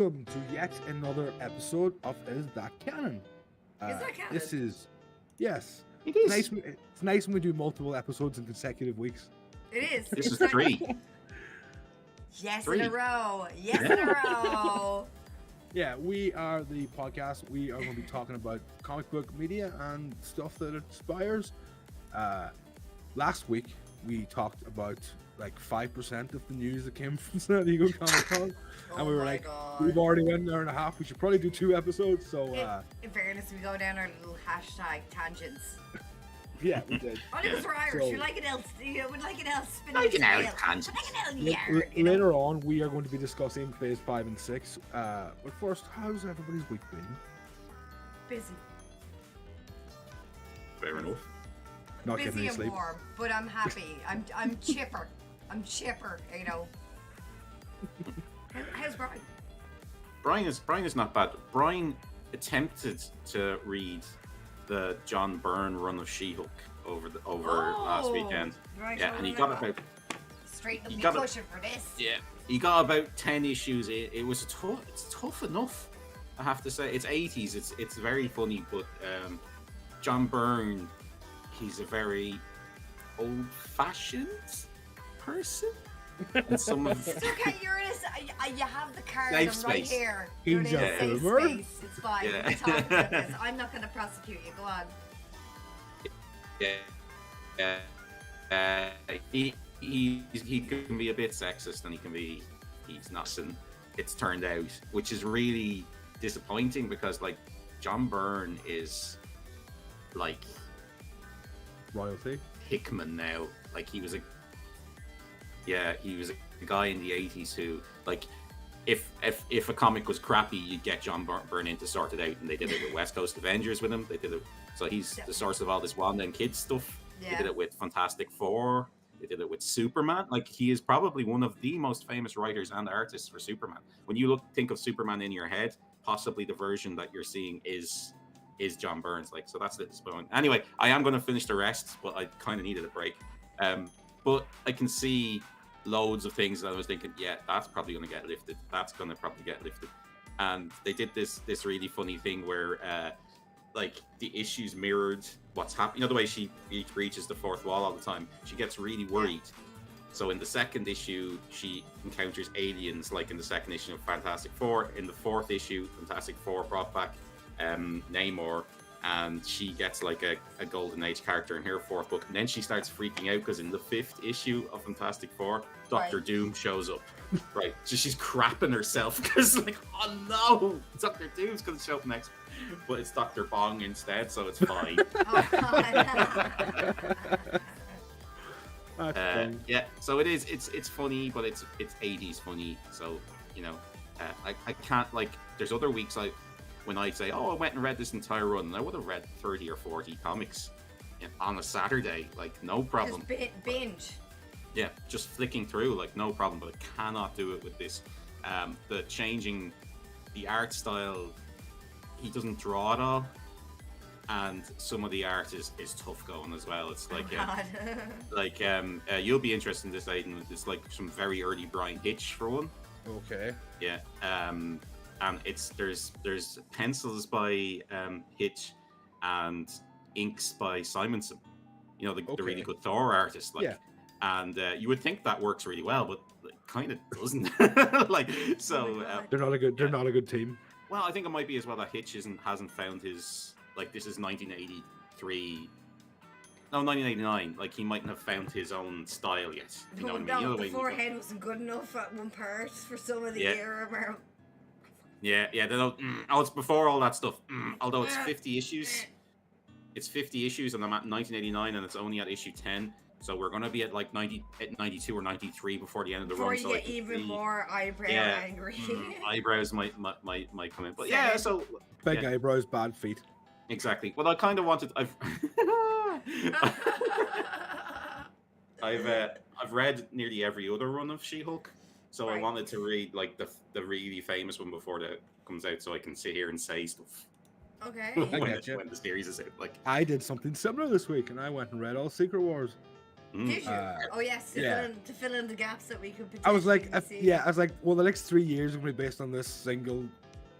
welcome to yet another episode of Is That Canon? Is that canon? This is, yes. It It's is. nice, it's nice when we do multiple episodes in consecutive weeks. It is. This It's is like- 3. Yes, Three. in a row. Yes, in a row. Yeah, we are the podcast. We are going to be talking about comic book media and stuff that it inspires. Last week, we talked about like 5% of the news that came from San Diego Comic Con. And we were like, we've already went an hour and a half. We should probably do 2 episodes. So, In fairness, we go down our little hashtag tangents. yeah, we did. Only because we're Irish, So- we like it else. You know, we like it else. Spinning Like an its Irish wheel. tangent. Like an L La- yard, you know? Later on, we are going to be discussing phase 5 and 6. But first, how's everybody's week been? Busy. Fair enough. Not getting Busy any and sleep. warm, but I'm happy. I'm chipper. I'm chipper, you know. How's Brian? Brian is not bad. Brian attempted to read the John Byrne run of She-Hulk over last weekend. Right, Yeah, so and he we're got not about straight up he me got a- pushing for this. he got about 10 issues. It was it's tough enough. I have to say, it's 80s. It's very funny, but John Byrne, he's a very old-fashioned person. And some of It's okay, you're in a you have the card Safe right space. here. He's You're in a a safe boomer. space. It's fine. Yeah. We can talk about this. I'm not going to prosecute you. Go on. he can be a bit sexist, and he's not. And it's turned out, which is really disappointing because like John Byrne is like Royalty. Hickman now. Like he was a guy in the 80s who like if a comic was crappy, you'd get John Byrne in to sort it out, and they did it with West Coast Avengers with him. They did it, so he's the source of all this Wanda and Kids stuff. They Yeah. did it with Fantastic Four. They did it with Superman. Like he is probably one of the most famous writers and artists for Superman. When you think of Superman in your head, possibly the version that you're seeing is John Byrne's. Like, so that's the disappointment. Anyway, I am going to finish the rest, but I kind of needed a break. But I can see loads of things that I was thinking, yeah, that's probably going to get lifted. That's going to probably get lifted. And they did this really funny thing where like the issues mirrored what's happening. You know, the way she breaches the fourth wall all the time. She gets really worried. So in the second issue, she encounters aliens, like in the second issue of Fantastic Four. In the fourth issue, Fantastic Four brought back Namor, and she gets like a Golden Age character in her fourth book. And then she starts freaking out because in the fifth issue of Fantastic Four, Doctor Right. Doom shows up. Right, so she's crapping herself because like, oh no, Doctor Doom's gonna show up next, but it's Doctor Bong instead, so it's fine. Oh, God. That's fun. Yeah, so it is. It's funny, but it's 80s funny. So you know, I can't like. There's other weeks when I say, oh, I went and read this entire run, and I would have read 30 or 40 comics on a Saturday, like no problem. Just binge. Yeah, just flicking through, like no problem. But I cannot do it with this. The changing the art style, he doesn't draw at all, and some of the art is tough going as well. It's like Oh, God. you'll be interested in this, Aiden. It's like some very early Brian Hitch for one. Okay. Yeah, and there's pencils by Hitch and inks by Simonson. You know, the really Okay. good Thor artist. Like, Yeah. and you would think that works really well, but it kind of doesn't. Like, so Oh my God. They're not a good team. well, I think it might be as well that Hitch hasn't found his, like, this is 1983. No, 1989. Like, he mightn't have found his own style yet. You know what I mean? You know the way you- forehead wasn't good enough at one part for some of the Yeah. era. Yeah. They don't, oh, it's before all that stuff. Although it's Ah. 50 issues. It's 50 issues, and I'm at 1989, and it's only at issue 10. So we're going to be at like 92 or 93 before the end of the Before run. you so I get can even see- more eyebrow Yeah. angry. eyebrows might come in. But Same. yeah, so Big yeah. eyebrows, bad feet. Exactly. Well, I kind of wanted. I've read nearly every other run of She-Hulk, so I Right. wanted to read like the really famous one before that comes out, so I can sit here and say stuff Okay. I get you. when the series is out. Like, I did something similar this week, and I went and read all Secret Wars. Did you? Oh yes, yeah. to fill in the gaps that we could potentially I was like, see. I was like, well, the next 3 years are going to be based on this single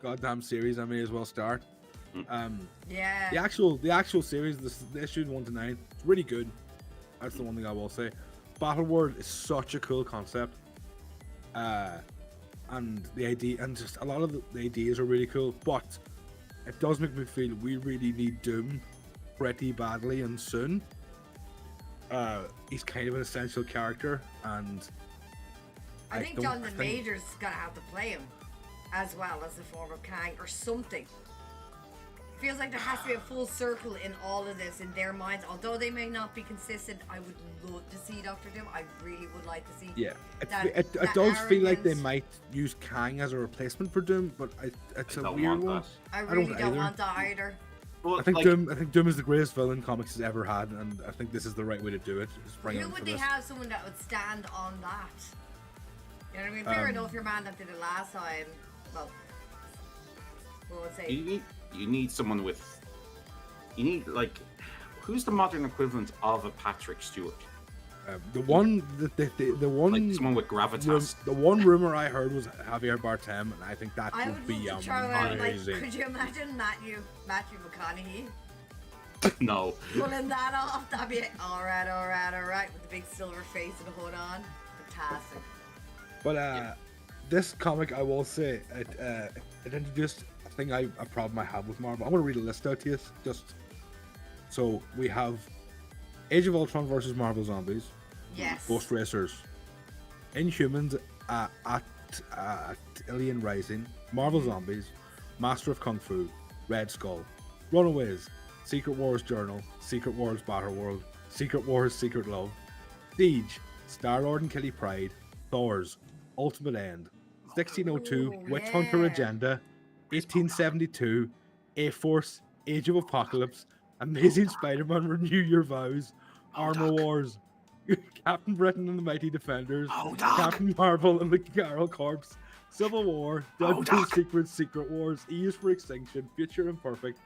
goddamn series. I may as well start. Yeah. The actual series, the issues 1 to 9, it's really good. That's the one thing I will say. Battle World is such a cool concept, and the idea, and just a lot of the ideas are really cool. But it does make me feel we really need Doom pretty badly and soon. He's kind of an essential character, and I think Jonathan Major's gonna have to play him as well as a form of Kang or something. Feels like there has to be a full circle in all of this in their minds. Although they may not be consistent, I would love to see Doctor Doom. I really would like to see. Yeah, that it does feel like they arrogance. might use Kang as a replacement for Doom, but it's a don't weird want one. that. I don't really don't either. want that either. Well, I think like, Doom is the greatest villain comics has ever had, and I think this is the right way to do it. Just bring Who him would for they this. have someone that would stand on that? You know what I mean? Fair enough, your man that did it last time. Well, what would say? you need someone with. You need like, who's the modern equivalent of a Patrick Stewart? The one Like someone with gravitas. the one rumor I heard was Javier Bardem, and I think that I would would be love to throw out, like, amazing. could you imagine Matthew McConaughey No. pulling that off? That'd be alright, with the big silver face and the hood on. Fantastic. But this comic, I will say, it introduced a thing a problem I have with Marvel. I'm gonna read a list out to you. Just so we have Age of Ultron versus Marvel Zombies, Yes. Ghost Racers, Inhumans at Alien Rising, Marvel Zombies, Master of Kung Fu, Red Skull, Runaways, Secret Wars Journal, Secret Wars Battle World, Secret Wars Secret Love, Siege, Star-Lord and Kitty Pryde, Thor's, Ultimate End, 1602, Ooh, Witch Hunter yeah. Agenda, 1872, A-Force, Age of Apocalypse, Amazing Spider-Man Renew Your Vows, Armor Wars, Captain Britain and the Mighty Defenders, Captain Marvel and the Carol Corps, Civil War, Deadpool Secrets, Secret Wars, E's for Extinction, Future Imperfect,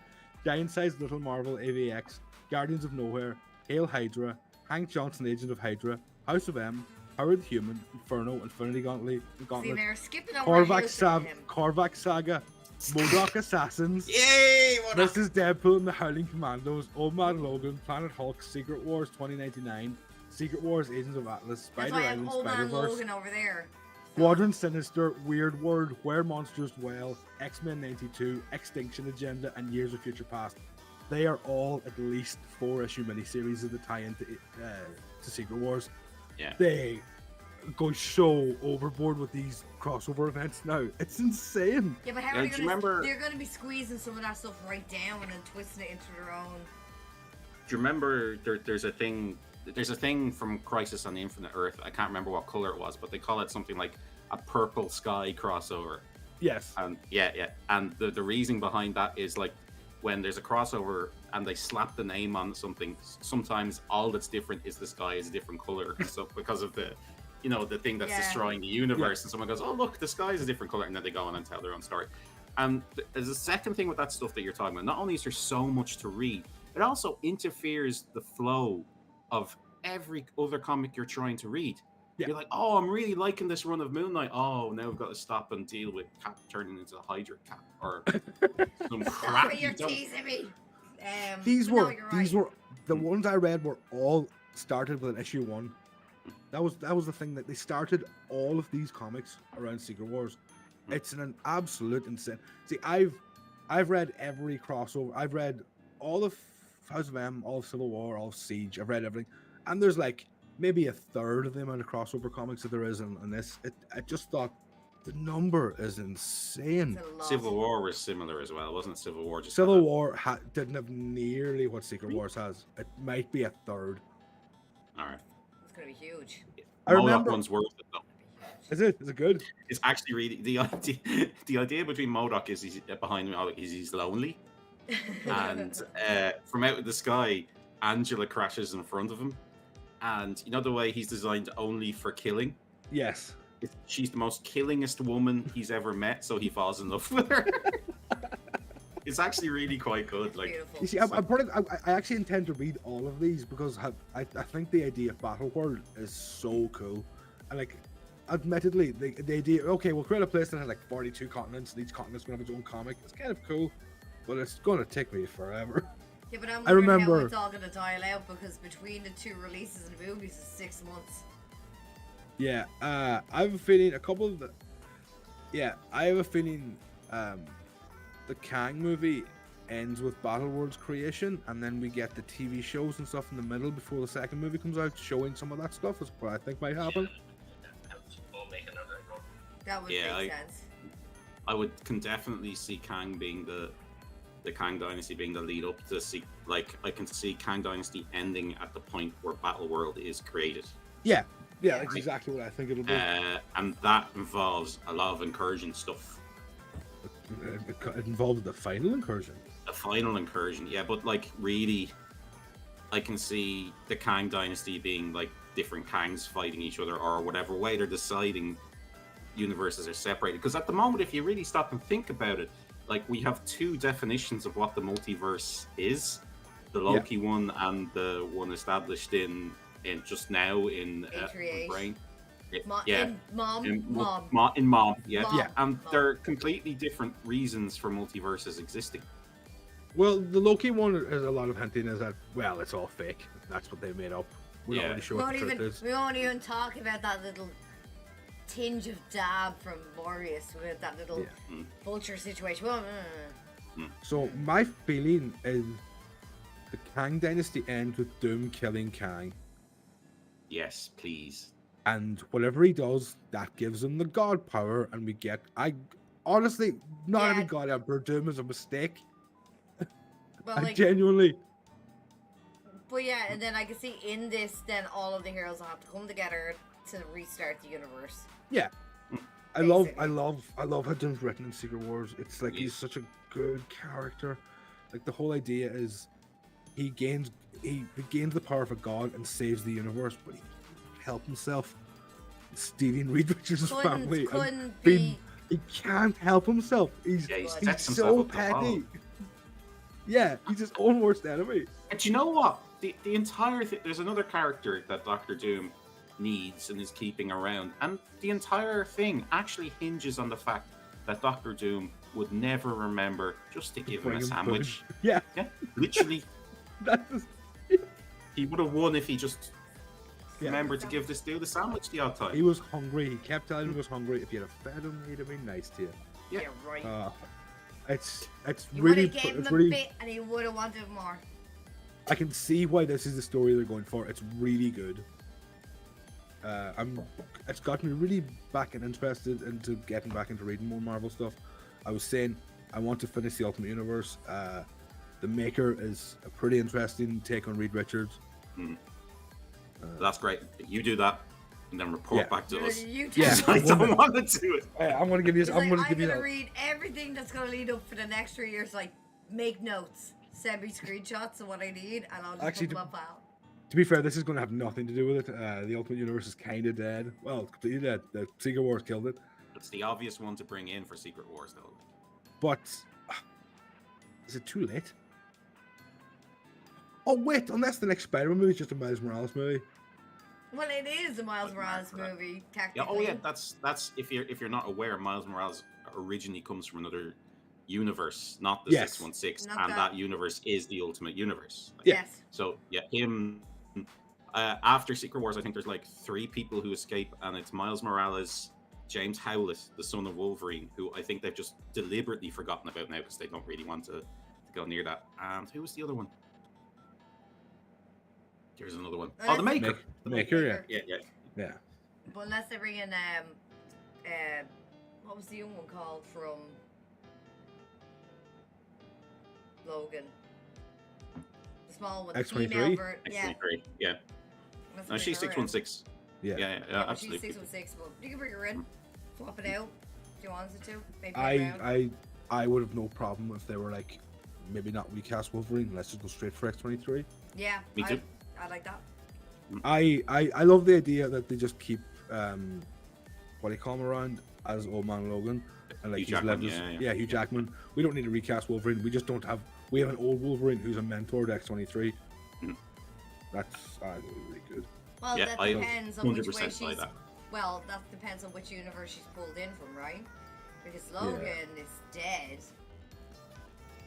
Giant-Sized Little Marvel AVX, Guardians of Nowhere, Hail Hydra, Hank Johnson Agent of Hydra, House of M, Howard the Human, Inferno, Infinity Gauntlet, See, they're skipping over him. Korvac Saga, MODOK Assassins, Yay! Mrs. Deadpool and the Howling Commandos, Old Man Logan, Planet Hulk, Secret Wars 2099, Secret Wars Agents of Atlas, That's Spider why I have Island, old man Spider-Verse, Logan over there. Squadron Sinister, Weird World, Where Monsters Dwell, X-Men 92, Extinction Agenda, and Years of Future Past. They are all at least 4-issue miniseries of the tie-in to Secret Wars. Yeah. They go so overboard with these crossover events now. It's insane. Yeah, but how Yeah, are do they you gonna? remember- They're gonna be squeezing some of that stuff right down and then twisting it into their own. Do you remember there's a thing from Crisis on the Infinite Earth? I can't remember what color it was, but they call it something like a purple sky crossover. Yes. And and the reason behind that is like when there's a crossover and they slap the name on something, sometimes all that's different is the sky is a different color. So because of the the thing that's Yeah. destroying the universe, and someone goes, oh look, the sky is a different color, and then they go on and tell their own story. And there's a second thing with that stuff that you're talking about. Not only is there so much to read, it also interferes the flow of every other comic you're trying to read. Yeah. You're like, oh, I'm really liking this run of Moon Knight. Oh, now we've got to stop and deal with Cap turning into a Hydra Cap or some crap. But you're teasing me. These but no, were you're these right. were the ones I read were all started with an issue 1. That was the thing, that they started all of these comics around Secret Wars. It's an absolute insane. See, I've read every crossover. I've read all of House of M, all of Civil War, all of Siege. I've read everything, and there's like maybe a third of the amount of crossover comics that there is in this. I just thought the number is insane. It's a lot. Civil War was similar as well, wasn't it? Civil War just Civil had War didn't have nearly what Secret Wars has. It might be a third. all right. It's gonna be huge. I MODOK remember- one's worth it though. Is it? Is it good? It's actually really the idea. The idea between MODOK is he's behind me. Is he's lonely, and from out of the sky, Angela crashes in front of him, and you know the way he's designed only for killing. Yes. She's the most killingest woman he's ever met, so he falls in love with her. It's actually really quite good. Like, Beautiful. You see, I actually intend to read all of these because I think the idea of Battle World is so cool. And like, admittedly, the idea, okay, we'll create a place that has like 42 continents, and each continent's gonna have its own comic. It's kind of cool, but it's gonna take me forever. Yeah, but I'm I wondering how remember- it's all gonna dial out because between the 2 releases of the movies is 6 months. Yeah, I have a feeling I have a feeling the Kang movie ends with Battle World's creation, and then we get the TV shows and stuff in the middle before the second movie comes out, showing some of that stuff. Is what I think might happen. We'll make another one. That would Yeah, make sense. I can definitely see Kang being the Kang Dynasty being the lead up to see. Like, I can see Kang Dynasty ending at the point where Battle World is created. Yeah, that's exactly what I think it'll be. And that involves a lot of incursion stuff. It involved the final incursion. The final incursion, yeah, but like really, I can see the Kang Dynasty being like different Kangs fighting each other, or whatever way they're deciding universes are separated. Because at the moment, if you really stop and think about it, like we have 2 definitions of what the multiverse is: the Loki one and the one established in just now in Brain. In Mom. In Mom, yeah. Mom. Yeah. And they're completely different reasons for multiverses existing. Well, the Loki one is a lot of hinting is that, well, it's all fake. That's what they made up. We're not Yeah. really sure what the truth is. We won't even talk about that little tinge of dab from Morbius with that little vulture situation. Well, So my feeling is the Kang Dynasty ends with Doom killing Kang. Yes, please. And whatever he does, that gives him the god power, and we get. I honestly, not every Yeah. god Emperor Doom is a mistake. well, I like, genuinely. but yeah, and then I can see in this, then all of the heroes will have to come together to restart the universe. Yeah, I love Basically. how Doom's written in Secret Wars. It's like he's such a good character. Like the whole idea is, he gains the power of a god and saves the universe, but he can't help himself. Stealing Reed Richards' family. Couldn't and be. He can't help himself. He's Yeah, he he's sets himself so up to fall. petty. Yeah, he's his own worst enemy. But you know what? The entire there's another character that Doctor Doom needs and is keeping around, and the entire thing actually hinges on the fact that Doctor Doom would never remember just to give him Bring a him sandwich. food. Yeah, Yeah, literally, that is. he would have won if he just Yeah. remembered to give this dude a sandwich the odd time. He was hungry. He kept telling him he was hungry. If you'd have fed him, he'd have been nice to you. Yeah. Yeah, right. It's You really, would have gave him it's a really. bit, and he would have wanted more. I can see why this is the story they're going for. It's really good. It's got me really back and interested into getting back into reading more Marvel stuff. I was saying I want to finish the Ultimate Universe. The Maker is a pretty interesting take on Reed Richards. That's great. You do that, and then report Yeah. back to us. You Yeah. tell I me. don't want to do it. I'm gonna give you. He's I'm like, gonna give you. gonna that. read everything that's gonna lead up for the next 3 years. Like, make notes, send me screenshots of what I need, and I'll just Actually, put them up out. To be fair, this is going to have nothing to do with it. The Ultimate Universe is kind of dead. Well, it's completely dead. The Secret Wars killed it. It's the obvious one to bring in for Secret Wars, though. But is it too late? Oh wait, unless the next Spider-Man movie is just a Miles Morales movie. Well, it is a Miles Morales movie, Yeah. technically. Oh, yeah. That's if you're not aware, Miles Morales originally comes from another universe, not the Yes. 616, Not and that- that universe is the Ultimate Universe. Like, Yeah. Yes. So yeah, him. After Secret Wars, I think there's like 3 people who escape, and it's Miles Morales, James Howlett, the son of Wolverine, who I think they've just deliberately forgotten about now because they don't really want to go near that. And who was the other one? There's another one. Oh, the Maker. Maker, yeah. Yeah. But unless they bring in, what was the young one called from Logan? The small one, the X-23? female version. Yeah. X-23. Yeah. Unless No, they she's bring her in. 616. Yeah. Yeah, Yeah, but absolutely. she's 616, but you can bring her in, swap it out if you wanted to. Maybe around. I would have no problem if they were like, maybe not recast Wolverine. Let's just go straight for X-23. Yeah, Me too. I like that. I love the idea that they just keep what do you call him around as Old Man Logan. and like Hugh he's Jackman, left us. yeah. Hugh Jackman. We don't need to recast Wolverine. We just don't have. We have an old Wolverine who's a mentor to X-23. Mm. That's really good. Well, Yeah, that I depends on which way 100% buy she's. that. Well, that depends on which universe she's pulled in from, right? Because Logan is dead.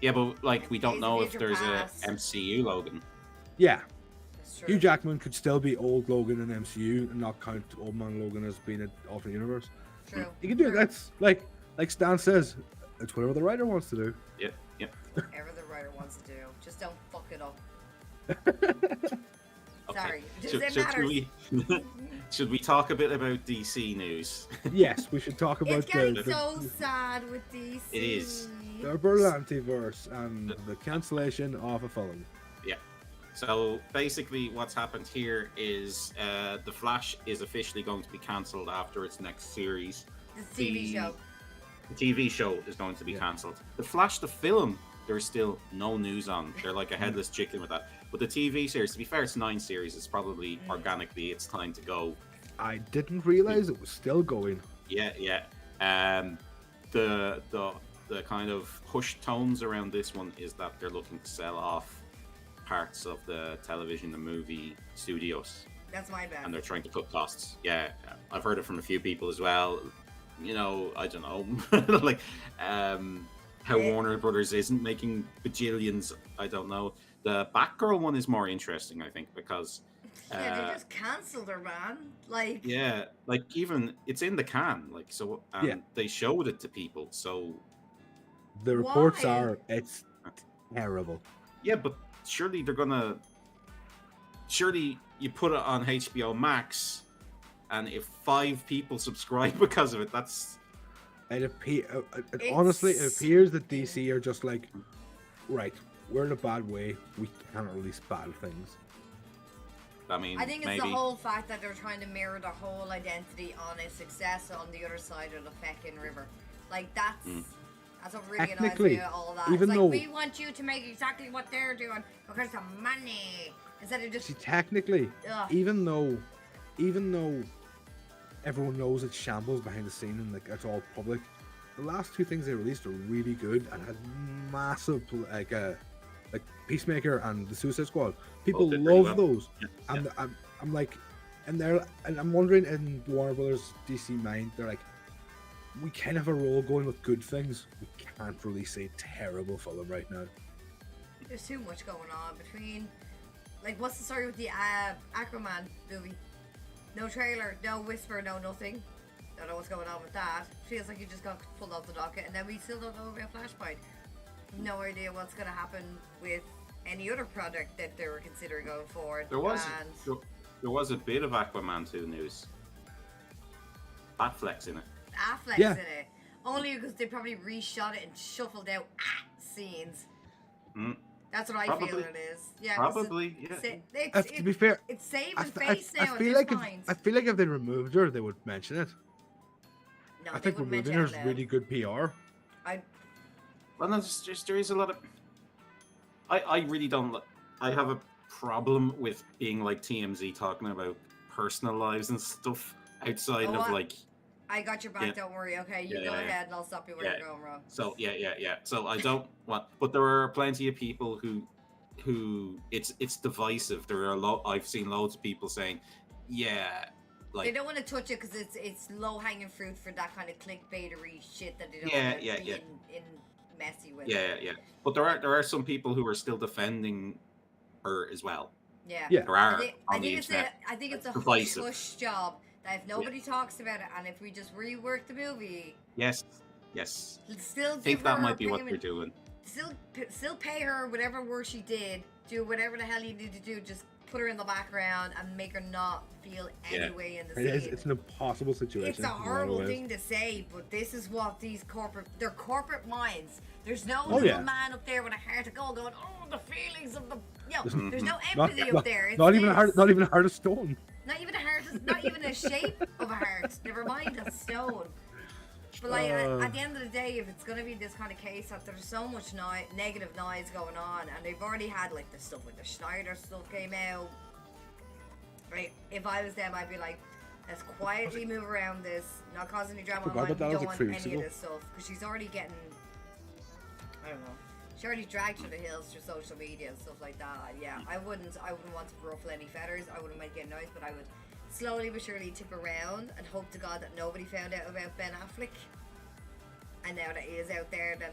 Yeah, but like we don't Days know of if Future there's a Past. MCU Logan. Yeah, That's true. Hugh Jackman could still be old Logan in MCU and not count Old Man Logan as being an alternate universe. True. You can do it. True. That's like Stan says. It's whatever the writer wants to do. Yep, yep. Whatever the writer wants to do. Just don't fuck it up. Okay. Sorry. Should, It should matters. we should we talk a bit about DC news? Yes, we should talk about It's getting the so sad with DC. It is. Berlantiverse and the cancellation of a film. So basically, what's happened here is the Flash is officially going to be cancelled after its next series. The TV show. The TV show is going to be cancelled. The Flash, the film, there's still no news on. They're like a headless chicken with that. But the TV series, to be fair, it's 9 series. It's probably organically, it's time to go. I didn't realize it was still going. Yeah. The kind of hushed tones around this one is that they're looking to sell off parts of the television and movie studios, That's my bad. and they're trying to cut costs. Yeah, I've heard it from a few people as well. You know, I don't know, like how Warner Brothers isn't making bajillions. I don't know. The Batgirl one is more interesting, I think, because yeah, they just cancelled her, man. Like, yeah, like even it's in the can, like so, and they showed it to people. So The reports Why? are it's terrible. yeah, but surely they're gonna. Surely you put it on HBO Max, and if 5 people subscribe because of it, that's Honestly, it appears that DC are just like, right, we're in a bad way. We can't release bad things. I mean, I think it's maybe. the whole fact that they're trying to mirror their whole identity on a success on the other side of the fucking river. Like, that's what really annoys Technically, me, all that. even It's though- like, we want you to make exactly what they're doing because of money. Instead of just, See, technically, ugh. even though everyone knows it's shambles behind the scene and like it's all public, the last 2 things they released are really good and had massive like Peacemaker and the Suicide Squad. People did pretty love well. those, and I'm like, and I'm wondering in Warner Brothers DC mind, they're like, we kind of have a role going with good things. We can't release a terrible film right now. There's too much going on between, like, what's the story with the Aquaman movie? No trailer, no whisper, no nothing. Don't know what's going on with that. Feels like you just got pulled off the docket, and then we still don't know about Flashpoint. No idea what's going to happen with any other product that they were considering going forward. There was and there was a bit of Aquaman 2 news. Batfleck's in it. Affleck's Yeah. in it. Only because they probably reshot it and shuffled out scenes. Mm. That's what I Probably. feel it is. Yeah, 'cause Probably, yeah. To be fair, it's saving I face now feel at like this if, point. I feel like if they removed her, they would mention it. No, I they think wouldn't removing mention her it is loud. really good PR. Well, no, there is a lot of. I really don't. I have a problem with being like TMZ talking about personal lives and stuff outside of like. I got your back, Yeah. don't worry. Okay, you Yeah, go yeah, ahead and I'll stop you where Yeah. you're going wrong. So yeah. So I don't want, but there are plenty of people who it's divisive. There are I've seen loads of people saying, yeah, They like don't want to touch it because it's low hanging fruit for that kind of clickbaitery shit that they don't Yeah, want to yeah, be yeah. in messy with. yeah. But there are some people who are still defending her as well. Yeah. Yeah. There are I on the think it's internet. I think it's a divisive. hush job that if nobody talks about it and if we just rework the movie, Yes. still I give think her that her might be what payment, they're doing. still pay her whatever work she did, do whatever the hell you need to do, just put her in the background and make her not feel Yeah. any way in the It is. scene. It's an impossible situation. It's a in lot of horrible ways. thing to say, but this is what these their corporate minds. There's no Oh, little yeah. man up there with a heart of gold going, oh, the feelings of the, Listen, there's no Not, empathy not, up there. It's not even a this. heart. Not even a heart of stone. Not even a heart, not even a shape of a heart. Never mind a stone. But like at the end of the day, if it's gonna be this kind of case that there's so much negative noise going on, and they've already had like the stuff with the Schneider stuff came out. Right? If I was them, I'd be like, Let's quietly move around this, not cause any drama Forgot online. about that, We was don't like want 3 any weeks of ago. this stuff because she's already getting, I don't know. She already dragged to the hills through social media and stuff like that. Yeah, I wouldn't want to ruffle any feathers. I wouldn't make any noise, but I would slowly but surely tip around and hope to God that nobody found out about Ben Affleck. And now that he is out there, then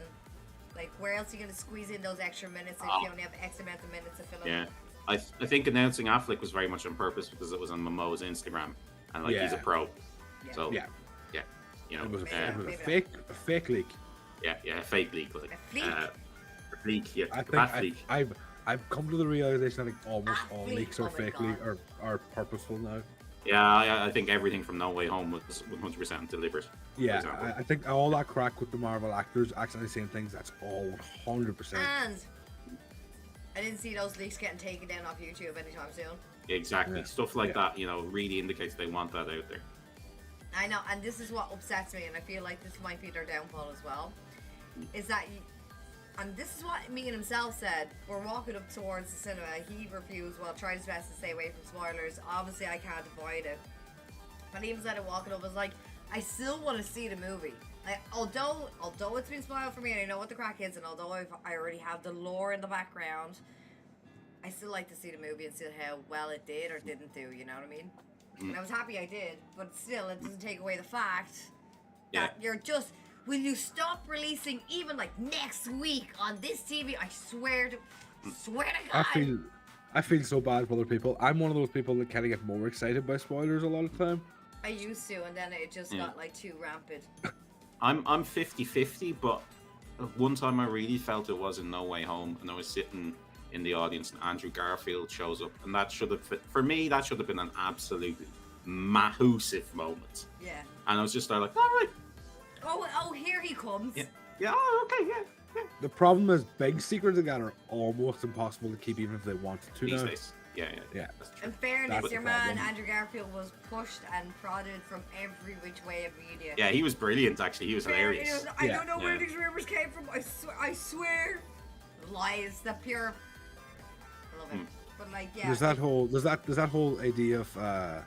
like where else are you gonna squeeze in those extra minutes if you only have X amount of minutes to fill in? Yeah. I think announcing Affleck was very much on purpose because it was on Momoa's Instagram, and like he's a pro. Yeah. So Yeah. you know, It was maybe a not. fake leak. a fake leak, like A fleek? a leak, yeah, I bat think leak. I've come to the realization I think almost all Fleek, leaks are oh my fake God. leak are purposeful now. Yeah, I think everything from No Way Home was 100% deliberate. Yeah, for example. I think all that crack with the Marvel actors accidentally saying things, that's all 100%. And I didn't see those leaks getting taken down off YouTube anytime soon. Exactly, Yeah. stuff like Yeah. that, you know, really indicates they want that out there. I know, and this is what upsets me, and I feel like this might be their downfall as well. Is that, and this is what Megan himself said. We're walking up towards the cinema. He refused, well, tried his best to stay away from spoilers. Obviously, I can't avoid it. But he even said it walking up, I was like, I still want to see the movie. Like, although it's been spoiled for me, and I know what the crack is, and although I already have the lore in the background, I still like to see the movie and see how well it did or didn't do. You know what I mean? And I was happy I did, but still, it doesn't take away the fact that you're just. Will you stop releasing even like next week on this TV? I swear to God. I feel so bad for other people. I'm one of those people that kind of get more excited by spoilers a lot of the time. I used to, and then it just got like too rampant. I'm 50-50, but one time I really felt it was in No Way Home, and I was sitting in the audience, and Andrew Garfield shows up, and that should have, for me, that should have been an absolutely massive moment. Yeah. And I was just like, all right, Oh, here he comes. yeah, oh, okay, yeah. The problem is big secrets again are almost impossible to keep even if they wanted to These now. days, yeah. Yeah. That's true. In fairness, That's your the man problem. Andrew Garfield was pushed and prodded from every which way of media. Yeah, he was brilliant. Actually, he was hilarious. I Yeah. don't know where Yeah. these rumors came from. I swear. Lies. The pure. I love it. But like, yeah. There's that whole idea of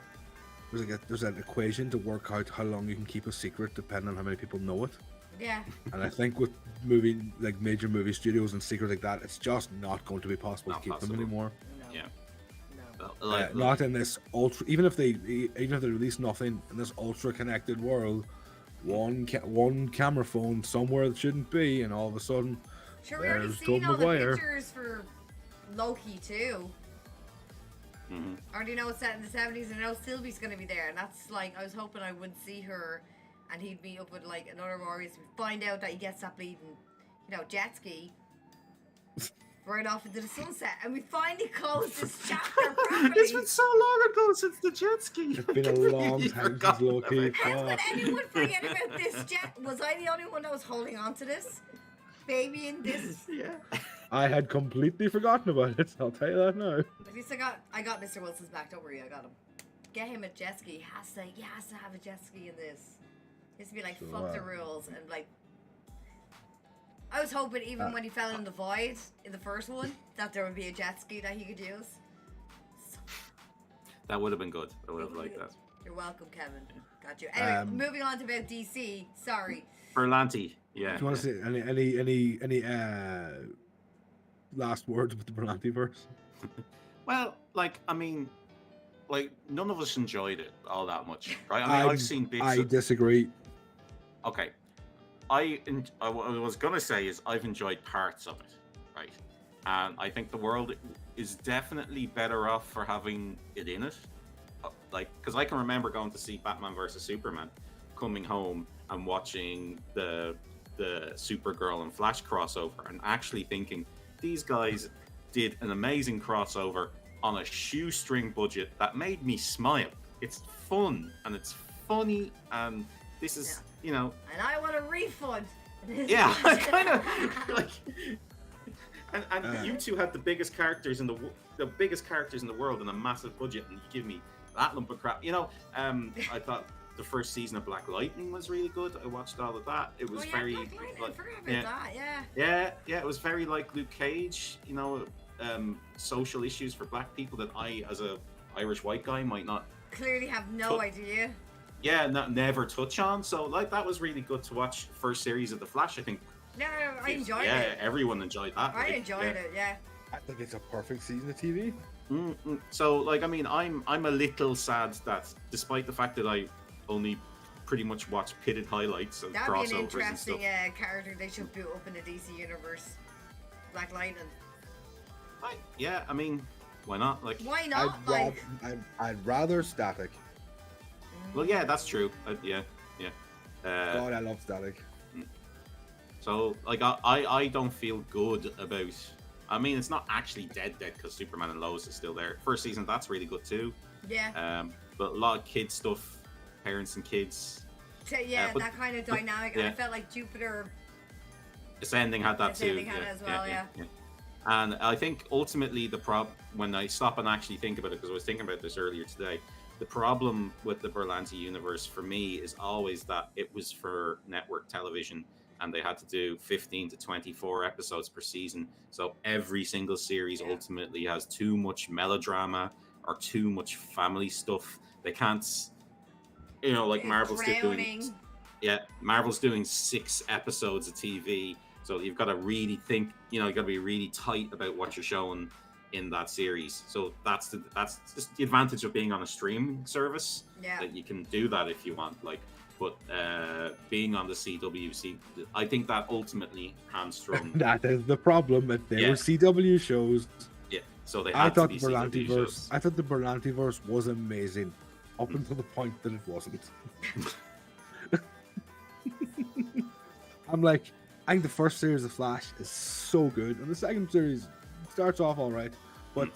there's an equation to work out how long you can keep a secret depending on how many people know it. Yeah. And I think with major movie studios and secrets like that, it's just not going to be possible Not to keep possible. them anymore. No. Yeah. No. Not in this ultra. Even if they release nothing in this ultra connected world, one camera phone somewhere that shouldn't be, and all of a sudden, Sure, we already there's seen Tobey all Maguire. the pictures for Loki too. Mhm. I already know it's set in the 70s, and I know Sylvie's gonna be there, and that's like I was hoping I would see her, and he'd meet up with like another Warriors. We find out that he gets that bleeding, jet ski. Right off into the sunset, and we finally close this chapter properly. It's been so long ago since the jet ski. It's been a long time since Loki. How could anyone forget about this jet? Was I the only one that was holding on to this? Baby in this. Yeah. I had completely forgotten about it. I'll tell you that now. At least I got Mr. Wilson's back. Don't worry, I got him. Get him a jet ski. He has to have a jet ski in this. He has to be like, fuck the rules, and like. I was hoping even when he fell in the void in the first one that there would be a jet ski that he could use. That would have been good. I would have liked that. You're welcome, Kevin. Got you. Anyway, moving on to about DC. Sorry. Berlanti. Yeah. Do you want to say any last words with the Berlanti verse? Well, none of us enjoyed it all that much, right? I mean, I've seen bits. I disagree. Okay. What I was gonna say is I've enjoyed parts of it, right? And I think the world is definitely better off for having it in it. Because I can remember going to see Batman versus Superman, coming home and watching the Supergirl and Flash crossover, and actually thinking these guys did an amazing crossover on a shoestring budget that made me smile. It's fun and it's funny, and this is And I want a refund. yeah, kind of like. And you two had the biggest characters in the world and a massive budget, and you give me that lump of crap. I thought the first season of Black Lightning was really good. I watched all of that. It was very Black Lightning, I forgot about that. yeah. It was very like Luke Cage. Social issues for black people that I, as a Irish white guy, might not clearly have no idea. Yeah, never touch on. So like that was really good to watch. First series of The Flash, I think. No, I enjoyed it. Yeah, everyone enjoyed that. I enjoyed it. Yeah. I think it's a perfect season of TV. So like, I mean, I'm a little sad that despite the fact that I only pretty much watch pitted highlights and That'd crossovers be an and stuff. interesting character they should boot up in the DC universe. Black Lightning. Yeah, I mean, why not? Like, why not? I'd rather Static. Well, yeah, that's true. Yeah. God, I love Static. So, like, I don't feel good about. I mean, it's not actually dead because Superman and Lois is still there. First season, that's really good too. Yeah. But a lot of kid stuff, parents and kids. Yeah, that kind of dynamic. I felt like Jupiter Ascending had that too. Had it as well, yeah. And I think ultimately when I stop and actually think about it, because I was thinking about this earlier today, the problem with the Berlanti universe for me is always that it was for network television and they had to do 15 to 24 episodes per season. So every single series ultimately has too much melodrama or too much family stuff. They can't, like Marvel's doing. Yeah, Marvel's doing 6 episodes of TV. So you've got to really think, you've got to be really tight about what you're showing in that series. So that's just the advantage of being on a streaming service. Yeah. That you can do that if you want. But being on the CW, I think that ultimately hamstrung. That is the problem. If they were CW shows. Yeah. So they had to be CW shows. I thought the Berlantiverse was amazing, up until the point that it wasn't. I think the first series of Flash is so good, and the second series starts off all right, but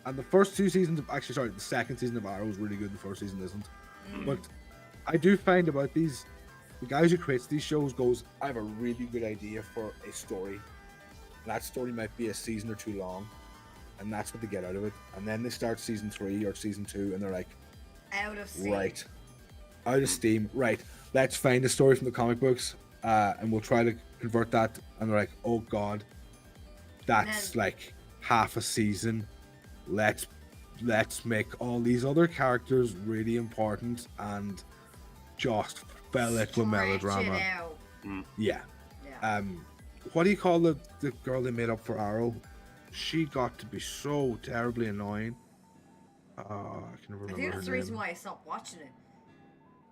and the first 2 seasons of the second season of Arrow is really good. The first season isn't, but I do find about the guys who creates these shows goes, I have a really good idea for a story, and that story might be a season or 2 long, and that's what they get out of it, and then they start season 3 or season 2, and they're like, out of steam. Right, out of steam. Right, let's find a story from the comic books. And we'll try to convert that, and they're like, oh god, that's like half a season. Let's make all these other characters really important and just fill it with melodrama. Yeah. What do you call the girl they made up for Arrow? She got to be so terribly annoying. I can never remember. I think that's her the reason name. why I stopped watching it.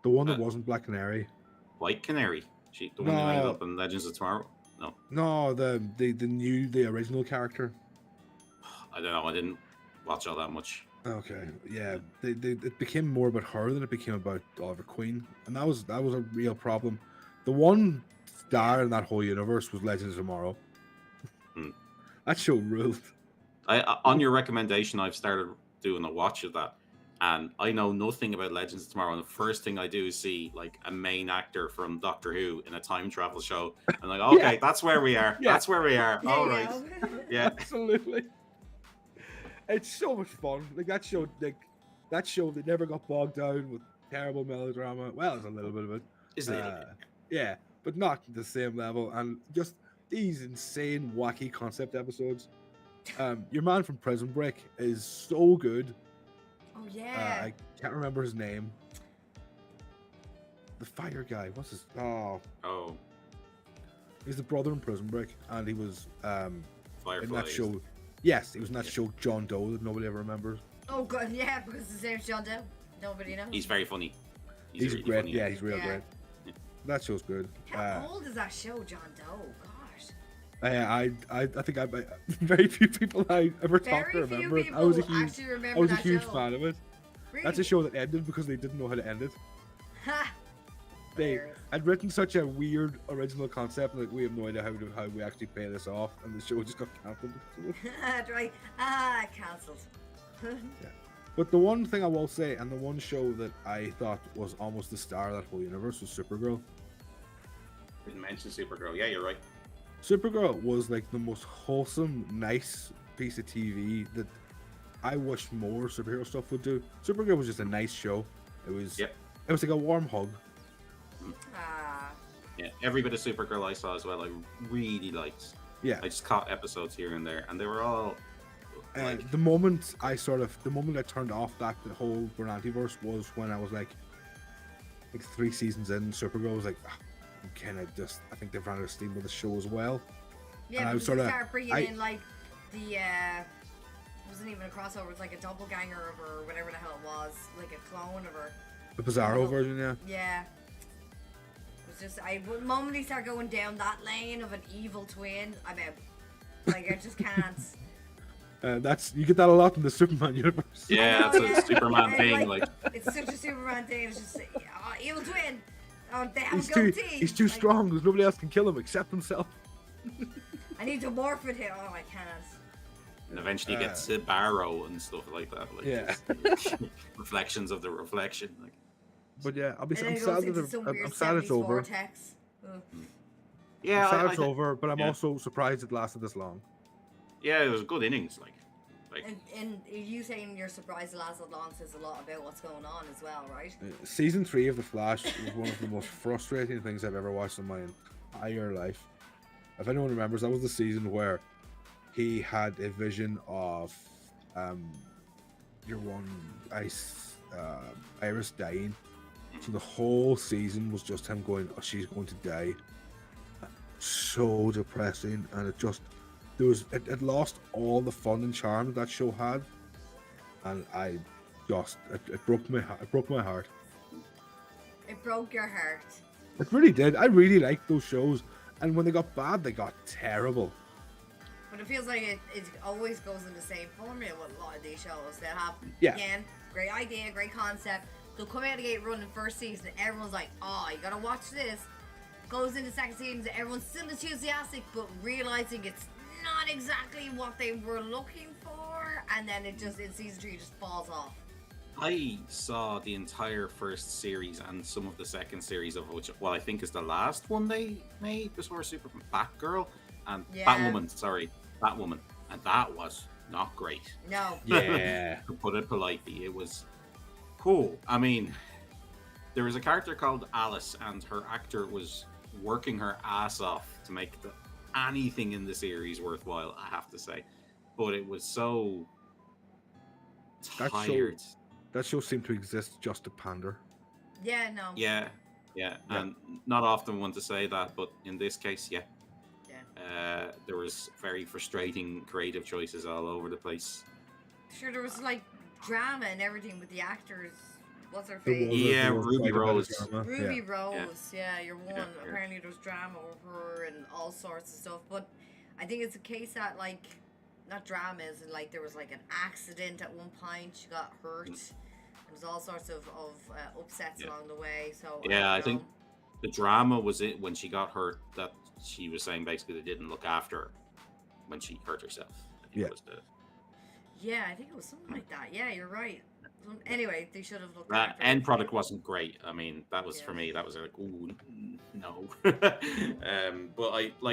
The one that wasn't Black Canary. White Canary. The one who ended up in Legends of Tomorrow? No, the original character. I don't know. I didn't watch all that much. Okay, yeah. It became more about her than it became about Oliver Queen, and that was a real problem. The one star in that whole universe was Legends of Tomorrow. That show ruled. On your recommendation, I've started doing a watch of that. And I know nothing about Legends of Tomorrow, and the first thing I do is see like a main actor from Doctor Who in a time travel show. I'm like, okay, that's where we are. That's where we are. All right. Yeah. Absolutely. It's so much fun. That show, they never got bogged down with terrible melodrama. Well, it's a little bit of it. Is it? Yeah, but not the same level. And just these insane, wacky concept episodes. Your man from Prison Break is so good. Oh yeah. I can't remember his name. The fire guy. What's his? Oh. He's the brother in Prison Break, and he was in that show. Yes, he was in that show John Doe that nobody ever remembers. Oh god, yeah, because his name's John Doe. Nobody knows. He's very funny. He's really great. Funny. Yeah, he's real great. Yeah. That show's good. How old is that show, John Doe? Gosh. I think very few people I ever talked to remember it. I was a huge fan of it. Really? That's a show that ended because they didn't know how to end it. They had written such a weird original concept, like we have no idea how we actually pay this off, and the show just got cancelled. That's right. Cancelled. Yeah. But the one thing I will say, and the one show that I thought was almost the star of that whole universe, was Supergirl. Didn't mention Supergirl. Yeah, you're right. Supergirl was like the most wholesome, nice piece of TV that I wish more superhero stuff would do. Supergirl was just a nice show. It was like a warm hug. Yeah, every bit of Supergirl I saw as well, I really liked. Yeah. I just caught episodes here and there, and they were all The moment I turned off the whole Bernantiverse was when I was like 3 seasons in. Supergirl was like, I think they've run out of steam with the show as well. Yeah, and I because was you start bringing in like the it wasn't even a crossover. It's like a doppelganger of her, or whatever the hell it was, like a clone of her. The Bizarro version, yeah. Yeah. It was just the moment they start going down that lane of an evil twin, I'm out. Like I just can't. You get that a lot in the Superman universe. Yeah, that's a Superman thing. Like it's such a Superman thing. It's just evil twin. Oh, they have a goatee. He's too strong. There's nobody else can kill him except himself. I need to morph with him. Oh, I can't. And eventually gets to Barrow and stuff like that. Like reflections of the reflection. Like. But yeah, I'm sad it's over. Vortex. Yeah, I'm sad it's over, but I'm also surprised it lasted this long. Yeah, it was a good innings, like. And you saying you're surprised it lasted long says a lot about what's going on as well, right? Season 3 of The Flash was one of the most frustrating things I've ever watched in my entire life. If anyone remembers, that was the season where he had a vision of Iris dying. So the whole season was just him going, she's going to die. So depressing, and it lost all the fun and charm that show had, and it broke my heart. It broke your heart. It really did. I really liked those shows, and when they got bad, they got terrible. But it feels like it always goes in the same formula with a lot of these shows. They'll have again, great idea, great concept. They'll come out of the gate running first season, everyone's like, oh, you gotta watch this. Goes into second season, everyone's still enthusiastic, but realizing it's not exactly what they were looking for, and then in season 3 just falls off. I saw the entire first series and some of the second series of which, I think is the last one they made before Superman, Batgirl and Batwoman, and that was not great. No. Yeah. To put it politely, it was cool. I mean, there was a character called Alice, and her actor was working her ass off to make anything in the series worthwhile, I have to say. But it was so tired. That show seemed to exist just to pander. Yeah, no. Yeah. And not often one to say that, but in this case, yeah. There was very frustrating creative choices all over the place. Sure, there was like drama and everything with the actors. What's her face? Yeah, Ruby Rose. Ruby Rose, you're one. Apparently there's drama over her and all sorts of stuff. But I think it's a case that, like, not dramas, and like there was like an accident at one point. She got hurt. There's all sorts of upsets along the way. So I think the drama was it when she got hurt, that she was saying basically they didn't look after her when she hurt herself. I think it was something like that. Yeah, you're right. Anyway, they should have looked at that end product wasn't great. I mean, that was for me, that was like, ooh, no. But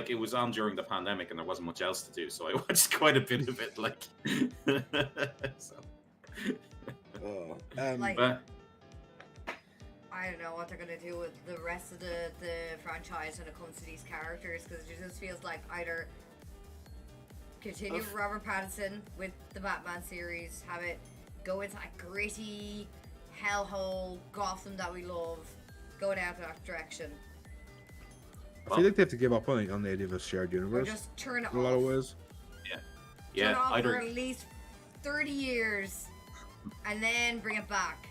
it was on during the pandemic and there wasn't much else to do, so I watched quite a bit of it, like. So. But I don't know what they're gonna do with the rest of the franchise when it comes to these characters, because it just feels like either continue with Robert Pattinson with the Batman series, have it go into that gritty hellhole Gotham that we love, go down that direction. I feel like they have to give up on the idea of a shared universe. Or just turn it in a lot of ways. Yeah. Turn it off for at least 30 years and then bring it back.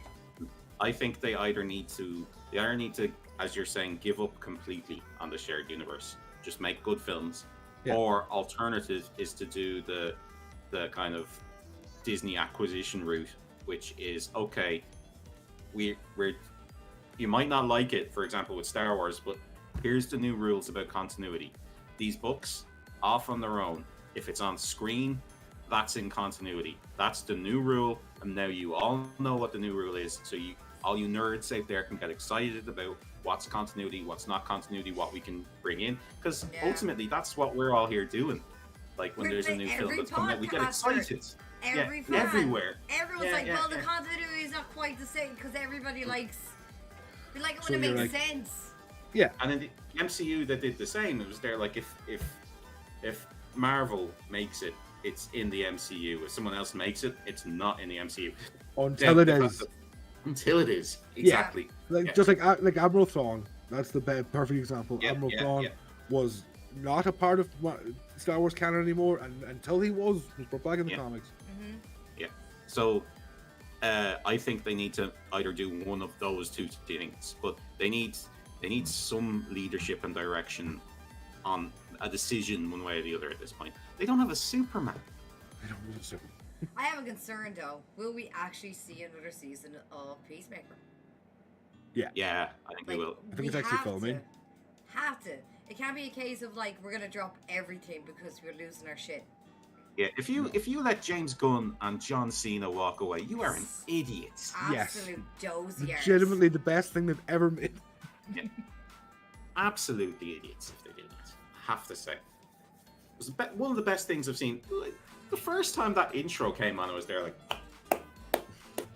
I think they either need to, as you're saying, give up completely on the shared universe. Just make good films. Yeah. Or alternative is to do the kind of Disney acquisition route, which is okay. You might not like it, for example, with Star Wars, but here's the new rules about continuity. These books, off on their own. If it's on screen, that's in continuity. That's the new rule, and now you all know what the new rule is. So all you nerds out there can get excited about what's continuity, what's not continuity, what we can bring in, because ultimately that's what we're all here doing. Like when there's a new film that's coming out, we get excited. Everywhere. Everyone's like, well, the continuity is not quite the same because everybody likes. We like it when it makes sense. Yeah. And in the MCU, they did the same. It was there like if Marvel makes it it's in the MCU. If someone else makes it, it's not in the MCU. Until it is. Until it is. Exactly. Like just like Admiral Thrawn. That's the perfect example. Yeah, Admiral yeah, Thrawn yeah. was not a part of Star Wars canon anymore, and until he was brought back in the Yeah. comics. So I think they need to either do one of those two things, but they need some leadership and direction on a decision one way or the other at this point. They don't have a Superman. I don't know, so- I have a concern though. Will we actually see another season of Peacemaker? Yeah, I think they will. I think it's actually filming. Have to. It can't be a case of like we're gonna drop everything because we're losing our shit. Yeah, if you let James Gunn and John Cena walk away, you are an idiot. Yes. Absolute doziers. Legitimately the best thing they've ever made. Absolutely idiots if they did that. I have to say. It was one of the best things I've seen. Like, the first time that intro came on, I was there like,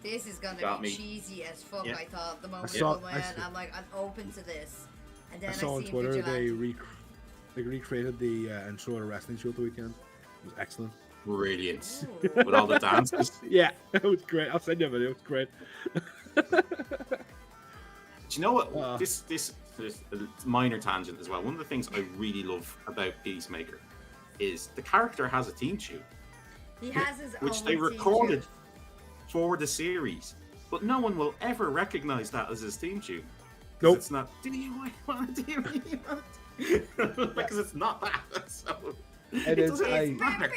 This is gonna Got be me. cheesy as fuck. Yeah. I thought the moment saw- it I went, saw- I'm like, I'm open to this. And then I saw on seen Twitter Vigilante. they recreated the intro at a wrestling show at the weekend. It was excellent. brilliant. Ooh. With all the dances. Yeah, it was great. I'll send you a video. It was great. Do you know what? Uh. This a minor tangent as well. One of the things I really love about Peacemaker is the character has a theme tune, He has his own which they team recorded tune. for the series, but no one will ever recognize that as his theme tune. 'Cause Nope. It's not. Do you want to do you want? Because it's not that. So It is, doesn't matter.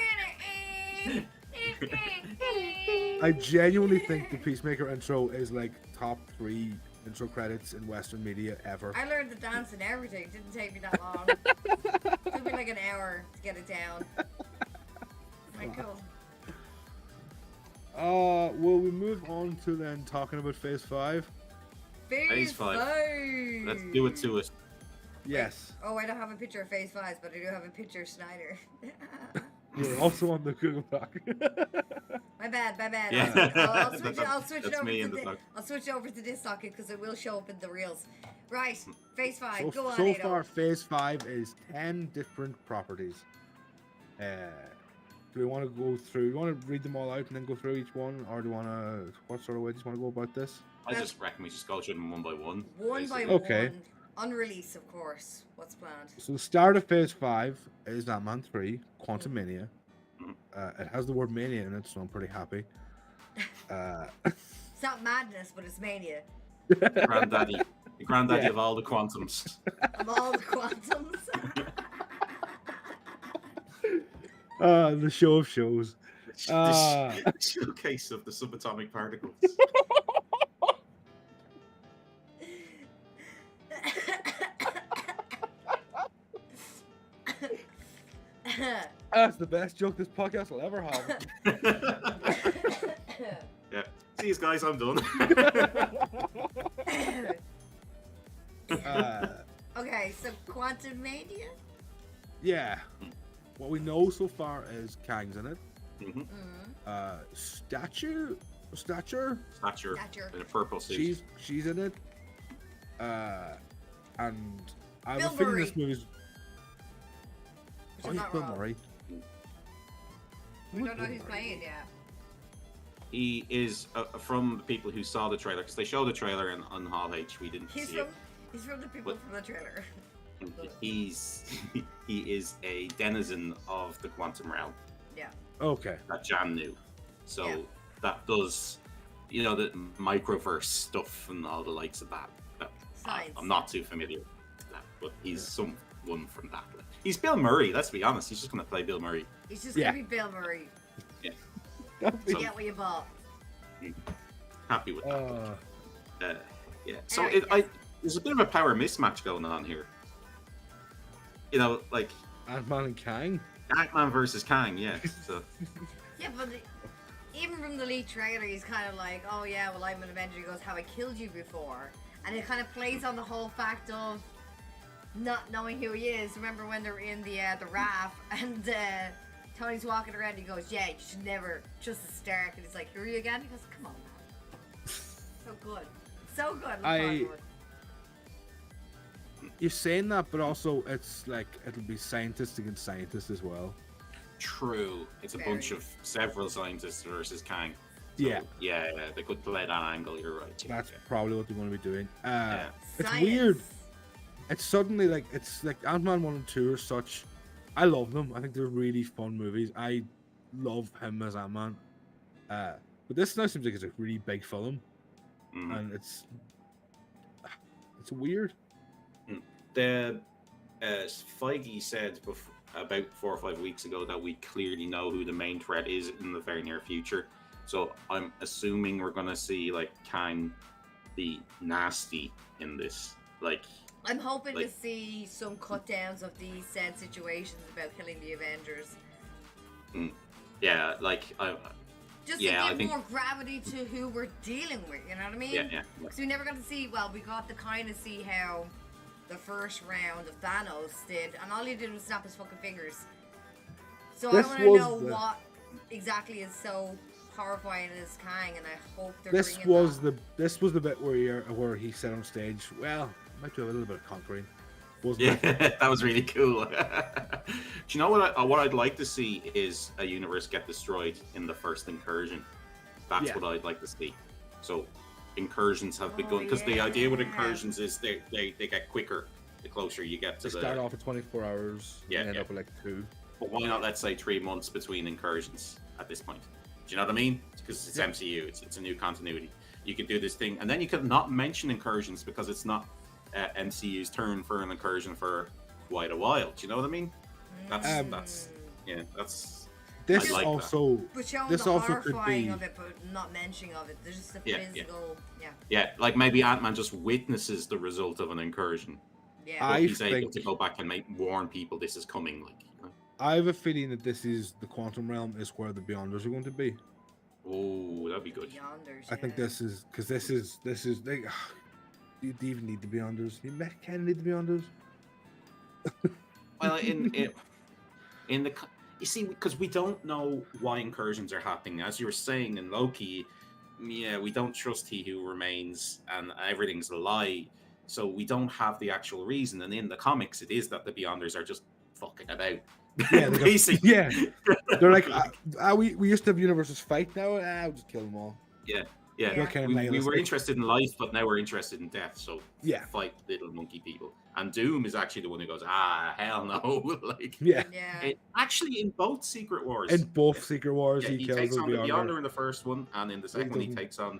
I genuinely think the Peacemaker intro is like top 3 intro credits in Western media ever. I learned the dance and everything. It didn't take me that long. Took me like an hour to get it down. Like, cool. Will we move on to then talking about Phase 5? Phase 5. 5. Let's do it to us. Yes. Oh, I don't have a picture of Phase 5, but I do have a picture of Snyder. We're also on the Google Doc. My bad. Yeah. I'll switch That's me in the doc. I'll switch over to this socket because it will show up in the reels. Right, Phase 5. Go on, So Ado. far, Phase 5 is 10 different properties. Do we want to go through? You want to read them all out and then go through each one, or do you want to? What sort of way do you want to go about this? I just reckon we just go through them one by one. One by basically. Okay. one. On release, of course. What's planned? So the start of Phase 5 is Ant-Man 3, Quantum Mania. Mhm. It has the word mania in it, so I'm pretty happy. It's not madness, but it's mania. Granddaddy. The granddaddy Yeah. of all the quantums. Of all the quantums. The show of shows. The showcase of the subatomic particles. That's the best joke this podcast will ever have. Yeah. See you guys, I'm done. Okay, so Quantum Mania? Yeah. What we know so far is Kang's in it. Mhm. Stature Stature Stature. in a purple suit. she's in it. And I have Bill a feeling Murray. this movie's Which is not Bill wrong. Murray. We don't know who's playing yet. He is from the people who saw the trailer, because they showed the trailer on Hall H. We didn't He's see it. from the people What? from the trailer. He is a denizen of the quantum realm Yeah. Okay. that Jan knew. So Yeah. that does, the microverse stuff and all the likes of that. Science. I'm not too familiar with that, but he's someone from that. He's Bill Murray, let's be honest. He's just going to play Bill Murray. He's just Yeah. gonna be Bill Murray. So- You get what you bought. Happy with that. Yeah. So Alright. there's a bit of a power mismatch going on here. Like Ant-Man and Kang. Ant-Man versus Kang, yeah. So Yeah, but even from the lead trailer, he's kind of like, oh yeah, well I'm an Avenger. He goes, have I killed you before? And it kind of plays on the whole fact of not knowing who he is. Remember when they're in the raft and Tony's walking around, he goes, yeah, you should never trust the Stark. And he's like, who are you again? He goes, come on, man. So good. So good. Look forward to it. You're saying that, but also it's like it'll be scientist against scientist as well. True. It's a bunch Very. of several scientists versus Kang. Yeah. Yeah, they could play that angle. You're right. Yeah, That's yeah. probably what they're going to be doing. Yeah. It's Science. weird. It's suddenly like Ant-Man 1 and 2 are such. I love them. I think they're really fun movies. I love him as Ant-Man. But this now seems like it's a really big film, and it's weird. The Feige said about 4 or 5 weeks ago that we clearly know who the main threat is in the very near future. So I'm assuming we're gonna see like Kang be nasty in this. Like I'm hoping to like- see some cut downs of these said situations about killing the Avengers. yeah, like Just Yeah, I to give think- more gravity to who we're dealing with, you know what I mean? yeah. Because we never got to see, well, we got to kind of see how the first round of Thanos did, and all he did was snap his fucking fingers. So This I want to was know the- what exactly is so horrifying as Kang, and I hope they're This bringing was that. the bit where he said on stage, "Well, I might do a little bit of conquering." Wasn't Yeah, it? that was really cool. Do you know what I'd like to see is a universe get destroyed in the first incursion. That's Yeah. what I'd like to see. So incursions have begun because the idea with incursions is they get quicker the closer you get to They the. start off at 24 hours Yeah, and end yeah. up at like 2. But why not, let's say, 3 months between incursions at this point? Do you know what I mean? Because it's Yeah. MCU, it's a new continuity. You could do this thing, and then you could not mention incursions because it's not MCU's turn for an incursion for quite a while. Do you know what I mean? That's This I like that. also But showing this the also could horrifying be- of it, but not mentioning of it. There's just a Yeah, yeah. physical, Yeah, like maybe Ant-Man just witnesses the result of an incursion. yeah. But I he's able think- to go back and warn people this is coming. Like, I have a feeling that this is the quantum realm is where the Beyonders are going to be. oh, that'd be good. Beyonders, I think yeah. this is because this is like, do you even need the Beyonders? You kind of need the Beyonders. Well, in the you see, because we don't know why incursions are happening. As you were saying in Loki, yeah, we don't trust He Who Remains, and everything's a lie. So we don't have the actual reason. And in the comics, it is that the Beyonders are just fucking about. Yeah, they basically. yeah. They're like, we used to have universes fight. Now, we'll just kill them all. Yeah. Yeah. Kind of We were nihilistic. interested in life, but now we're interested in death. So Yeah. fight little monkey people. And Doom is actually the one who goes, hell no. Like, Yeah. Yeah. actually, in both Secret Wars, In both Secret Wars, yeah, he he kills takes the on the Beyonder. Beyonder in the first one, and in the second one, he doesn't. takes on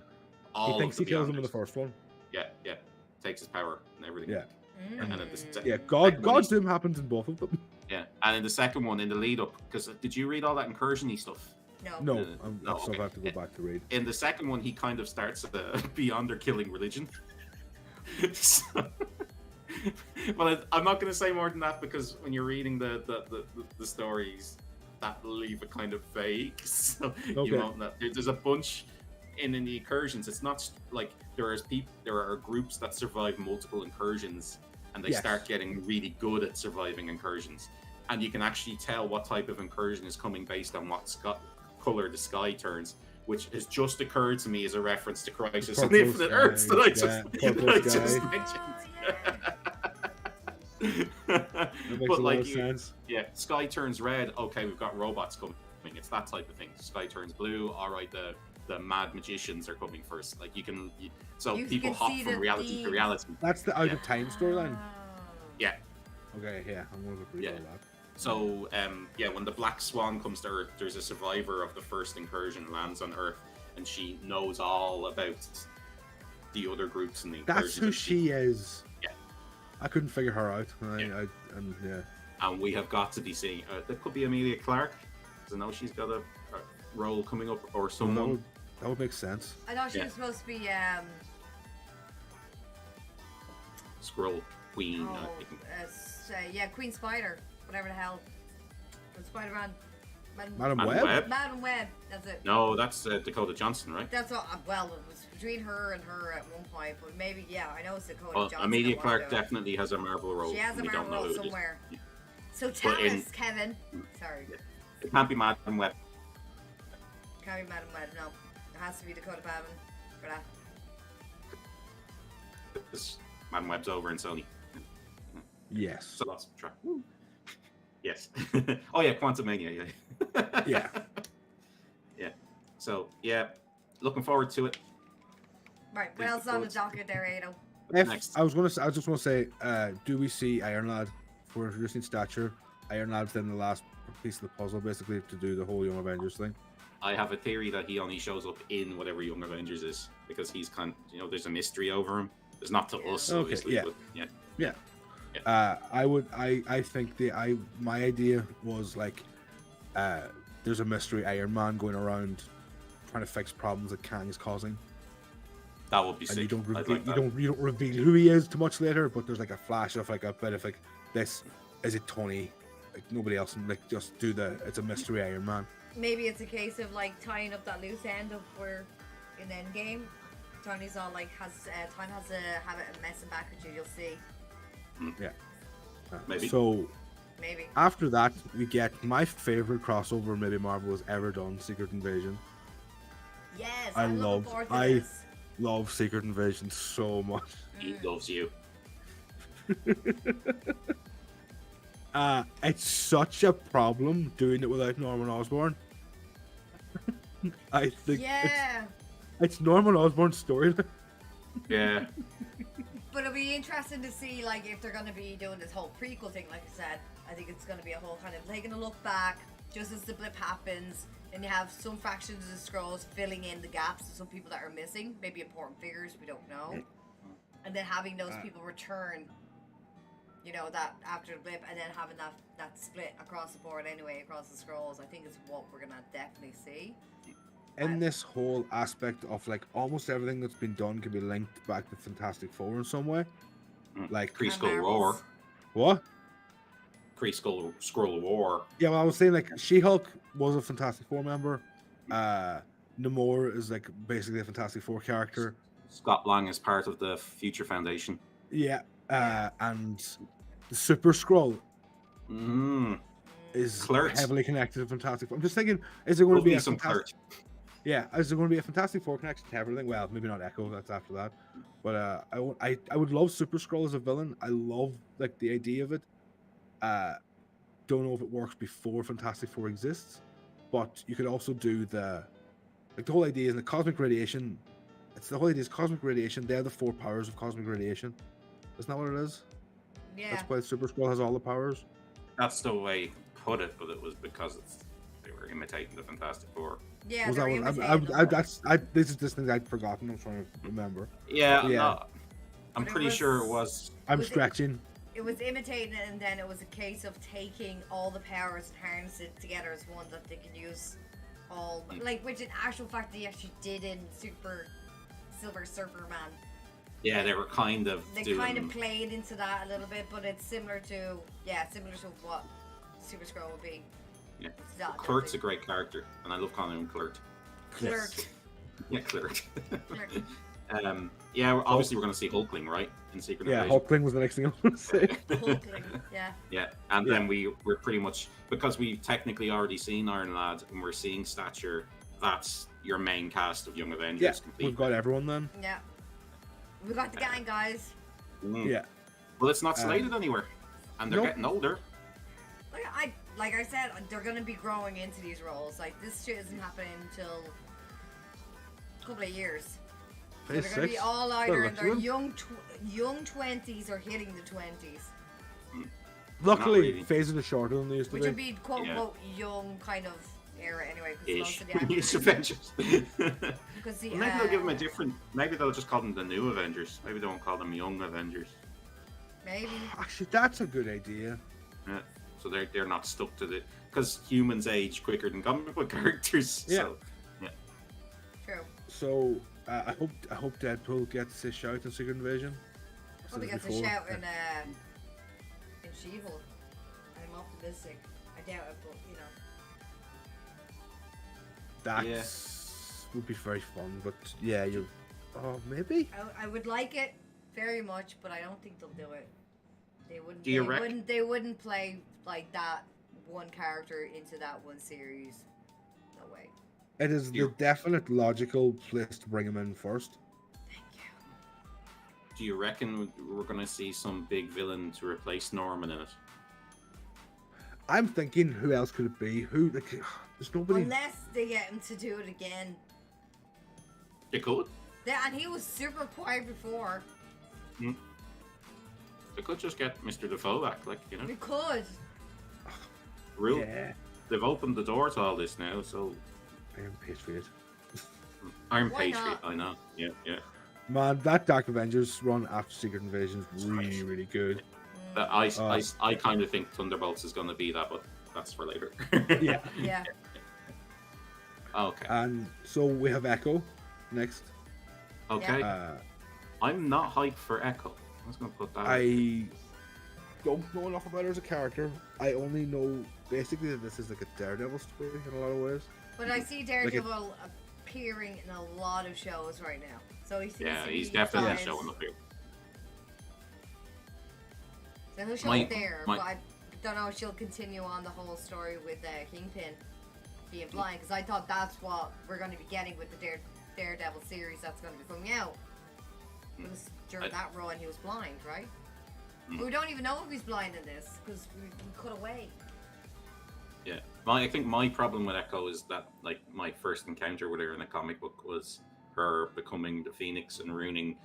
all He thinks of he the kills him in the Beyonders. first one. Yeah, takes his power and everything. Yeah. And then Yeah, second God's one, Doom happens in both of them. yeah, and in the second one, in the lead up, because did you read all that incursion-y stuff? No. No, No, that's stuff okay. I have to go back to read. In the second one, he kind of starts a Beyonder killing religion. So- but I'm not going to say more than that because when you're reading the stories, that leave it kind of vague. So Okay. you won't know. There's a bunch in the incursions. It's not like there are groups that survive multiple incursions and they Yes. start getting really good at surviving incursions. And you can actually tell what type of incursion is coming based on what color the sky turns, which has just occurred to me as a reference to Crisis on Purple Infinite sky, Earths that I yeah, just, purple I just sky. mentioned. That makes But a lot like, of sense. yeah, sky turns red. Okay, we've got robots coming. It's that type of thing. Sky turns blue. All right, the mad magicians are coming first. Like so You people can hop see from the reality to themes. reality. That's the out of time storyline. Yeah. Okay, yeah, I'm going to agree Yeah. with that. So, when the Black Swan comes to Earth, there's a survivor of the first incursion lands on Earth, and she knows all about the other groups in the incursion. That's who she is. Yeah. I couldn't figure her out. Yeah. Yeah. And we have got to be seeing. There could be Amelia Clark, because I know she's got a role coming up, or someone. That would make sense. I thought she Yeah. was supposed to be Skrull Queen. I think. Queen Spider, whatever the hell. From Spider-Man. Madam Madam Web? Web? Madam Web. That's it. No, that's Dakota Johnson, right? That's all. Well, it was between her and her at one point, but maybe I know it's Dakota Well, Johnson. Amelia at one Clark go. definitely has a Marvel role. She has a and we don't Marvel know role who it is. somewhere. So tell But in- us, Kevin. Sorry, It can't be Madam Web. can't be Madam Web. No, it has to be Dakota Pavin for that. Because Madam Web's over in Sony. Yes. So lost track. Yes. Oh yeah, Quantumania. Yeah. Yeah. Yeah. So yeah, looking forward to it. Right, what Is else the is on the goods. docket there, Ado? Next. I just want to say, do we see Iron Lad for reducing stature? Iron Lad's then the last piece of the puzzle, basically, to do the whole Young Avengers thing. I have a theory that he only shows up in whatever Young Avengers is because he's there's a mystery over him. There's not to us, Okay, obviously, yeah. but yeah. Yeah. I think my idea was like, there's a mystery Iron Man going around trying to fix problems that Kang is causing. That would be And sick. you don't I'd reveal, like that. you don't reveal who he is too much later, but there's like a flash of like a bit of like this. Is it Tony? Like nobody else, and like just do it's a mystery Iron Man. Maybe it's a case of like tying up that loose end of where in Endgame, Tony's all like time has a habit of messing back with you. You'll see. Yeah. Maybe. So Maybe. after that, we get my favorite crossover maybe Marvel has ever done: Secret Invasion. Yes, I I'm looking love- forward to I- this. Love Secret Invasion so much. He loves you. It's such a problem doing it without Norman Osborn. I think Yeah, it's Norman Osborn's story. Yeah. but it'll be interesting to see like if they're gonna be doing this whole prequel thing. Like I said, I think it's gonna be a whole kind of taking a look back just as the blip happens. And you have some factions of the Skrulls filling in the gaps of some people that are missing, maybe important figures, we don't know. And then having those people return, that after the blip, and then having that split across the board anyway, across the Skrulls, I think is what we're gonna definitely see. In this whole aspect of like almost everything that's been done can be linked back to Fantastic Four in some way. Like Kree-Skull And War. Marvels. what? Kree-Skull Skrull War. Yeah, well, I was saying like She-Hulk was a Fantastic Four member. Namor is like basically a Fantastic Four character. Scott Lang is part of the Future Foundation. Yeah, and the Super Skrull Mm. is Clerks. heavily connected to Fantastic Four. I'm just thinking, is there going to be a some Fantastic? Yeah, is there going to be a Fantastic Four connection to everything? Well, maybe not Echo. That's after that. But I would love Super Skrull as a villain. I love like the idea of it. Don't know if it works before Fantastic Four exists, but you could also do the whole idea is the cosmic radiation. It's the whole idea is cosmic radiation. They're the 4 powers of cosmic radiation. Isn't that what it is? Yeah. That's why Super Skrull has all the powers. That's the way he put it, but it was because they were imitating the Fantastic Four. Yeah, Was that they're what? imitating them. This is this thing I'd forgotten. I'm trying to remember. Yeah, Yeah. no, I'm But it pretty was- sure it was. I'm Was it- stretching. It was imitating it, and then it was a case of taking all the powers and harness it together as one that they can use all, like, which in actual fact they actually did in Silver Surfer Man. Yeah, they were kind of They doing. kind of played into that a little bit, but it's similar to what Super Skrull would be. Yeah. It's not Clerk's a different. great character, and I love calling him Clerk. Clerk. Yeah, Clerk. Clerk. Yeah, obviously we're going to see Hulkling, right? In Secret Yeah, Invasion. Hulkling was the next thing I was going to say. Hulkling, yeah. Yeah, and Yeah. then we're pretty much, because we've technically already seen Iron Lad and we're seeing Stature, that's your main cast of Young Avengers Yeah, complete. we've got everyone then. Yeah. We got the gang, guys. Mm. Yeah. Well, it's not slated anywhere, and they're Nope. getting older. Like I said, they're gonna be growing into these roles. Like this shit isn't happening until a couple of years. So Phase they're gonna be 6. all Well, either in that's their good. young 20s or hitting the 20s, Luckily, really. phases are shorter than they used to which be. would be quote Yeah. unquote young kind of era anyway. Because most Ish. of the actors, Avengers. because the Maybe they'll give them a different. Maybe they'll just call them the New Avengers. Maybe they won't call them Young Avengers. maybe. Actually, that's a good idea. Yeah. So they're not stuck to the, because humans age quicker than comic book characters. Yeah. So, True. So I hope Deadpool gets his shout in Secret Invasion. I Probably said gets it a before. shout in She-Hulk. I'm optimistic. I doubt it, but you know. That would be very fun, but yeah, you. Oh, maybe. I would like it very much, but I don't think they'll do it. They wouldn't. Do you they rec- wouldn't. They wouldn't play like that one character into that one series. No way. It is the You- definite logical place to bring him in first. Thank you. do you reckon we're going to see some big villain to replace Norman in it? I'm thinking, who else could it be? Who? Like, there's nobody. Unless they get him to do it again. They could. Yeah, and he was super quiet before. They could just get Mr. Defoe back, like, you know. We could. Real. Yeah. They've opened the door to all this now, so. Iron Patriot. Iron Why Patriot, not? I know. Yeah, yeah. Man, that Dark Avengers run after Secret Invasion is really, really good. I kind of think Thunderbolts is going to be that, but that's for later. Yeah. Yeah. Okay. And so we have Echo next. Okay. I'm not hyped for Echo. I was going to put that. I don't know enough about her as a character. I only know basically that this is like a Daredevil story in a lot of ways. But I see Daredevil appearing in a lot of shows right now. So he seems to be he's definitely fine. showing up here. So he'll show up there, but I don't know if she'll continue on the whole story with Kingpin being blind, because I thought that's what we're going to be getting with the Daredevil series that's going to be coming out. Because during that run he was blind, right? We don't even know if he's blind in this, because we cut away. Yeah. I think my problem with Echo is that, like, my first encounter with her in a comic book was her becoming the Phoenix and ruining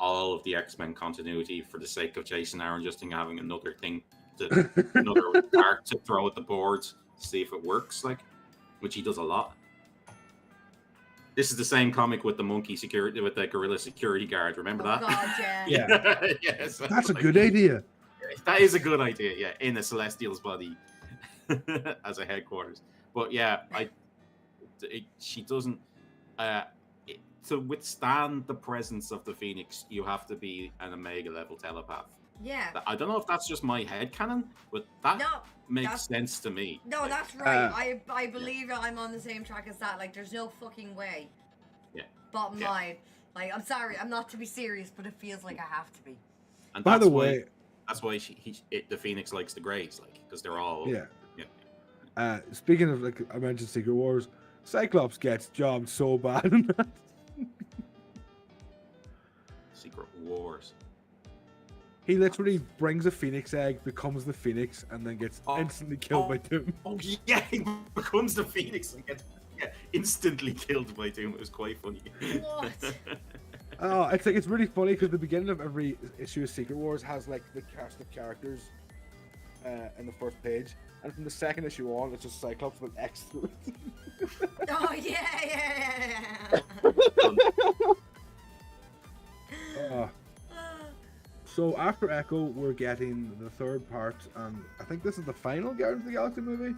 all of the X-Men continuity for the sake of Jason Aaron just having another thing, another arc to throw at the board to see if it works, like, which he does a lot. This is the same comic with the monkey security, with the gorilla security guard. Remember that? God, yeah. Yeah. Yes. That's a good idea. That is a good idea. Yeah, in a Celestial's body as a headquarters. But yeah, she doesn't. To withstand the presence of the Phoenix, you have to be an Omega level telepath. Yeah. I don't know if that's just my headcanon, but that makes sense to me. No, like, that's right. I believe I'm on the same track as that. Like, there's no fucking way. Yeah. Bottom line. Like, I'm sorry, I'm not to be serious, but it feels like I have to be. And By the way, that's why the Phoenix likes the Greys, like, because they're all. Yeah. Speaking of, like, I mentioned Secret Wars, Cyclops gets jobbed so bad in that. Secret Wars. He literally brings a Phoenix egg, becomes the Phoenix, and then gets instantly killed by Doom. Oh yeah, he becomes the Phoenix and gets instantly killed by Doom. It was quite funny. What? Oh, it's really funny because the beginning of every issue of Secret Wars has like the cast of characters in the first page, and from the second issue on, it's just Cyclops with X through it. Oh yeah. So after Echo, we're getting the third part, and I think this is the final Guardians of the Galaxy movie.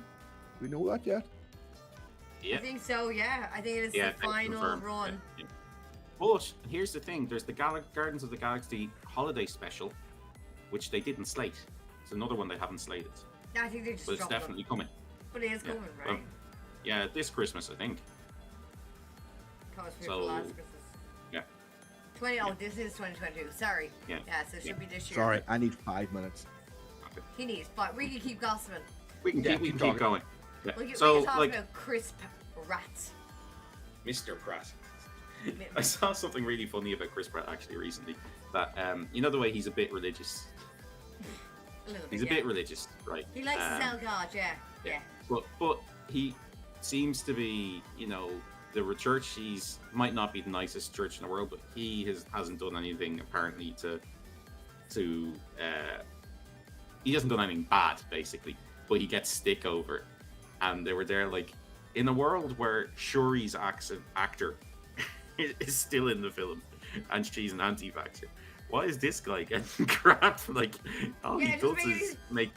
We know that yet? Yeah. I think so. Yeah, I think it is the final run. Yeah. But here's the thing: there's the Guardians of the Galaxy holiday special, which they didn't slate. It's another one they haven't slated. Yeah, I think they just. But it's definitely coming. But it is coming, right? Well, yeah, this Christmas, I think. So, last Christmas. Yeah. This is 2022. Sorry. Yeah. Yeah, so it should be this year. Sorry, I need 5 minutes. Okay. He needs, but we can keep gossiping. We can keep going. Yeah. We can so, talk like, about Chris Pratt. Mr. Pratt. I saw something really funny about Chris Pratt actually recently. That you know the way he's a bit religious. He's a bit religious, right? He likes to sell God, yeah. But he seems to be, you know, the church he's might not be the nicest church in the world, but he hasn't done anything apparently to he hasn't done anything bad basically, but he gets stick over it. And they were there like, in a world where Shuri's actor is still in the film and she's an anti-vaxxer, why is this guy getting crap? Like, all he does is make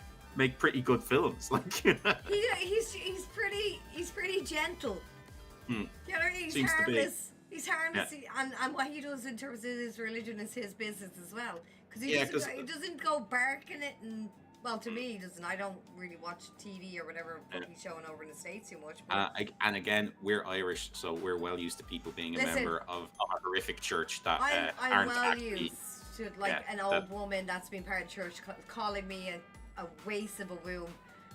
pretty good films. Like, he's pretty gentle. You know, he's harmless. He's harmless, and what he does in terms of his religion is his business as well. Because he doesn't go barking it, and well, to me, he doesn't. I don't really watch TV or whatever he's showing over in the States too much. But and again, we're Irish, so we're well used to people being a member of a horrific church that I'm aren't well actually used to an old woman that's been part of church calling me a waste of a womb.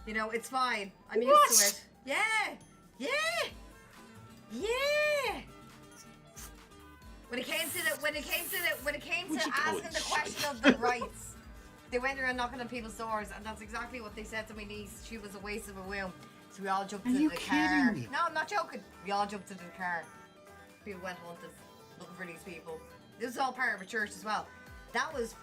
You know, it's fine. I'm used to it. Yeah. When it came to asking the question of the rights, they went around knocking on people's doors, and that's exactly what they said to my niece. She was a waste of a womb. So we all jumped into the car. me? No, I'm not joking. We all jumped into the car. People went hunting, looking for these people. This is all part of a church as well. That was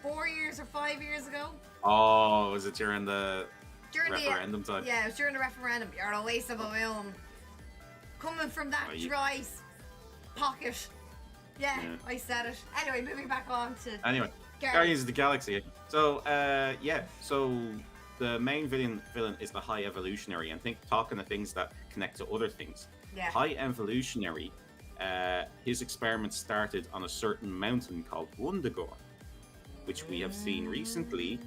4 years or 5 years ago. Oh, was it during the During referendum time? Yeah, it was during the referendum. You're a waste of a womb. Coming from that dry pocket. Yeah, I said it. Anyway, moving back on to Guardians of the Galaxy. So, so the main villain is the High Evolutionary, and talking of things that connect to other things. Yeah. High Evolutionary, his experiments started on a certain mountain called Wundagore, which we have seen recently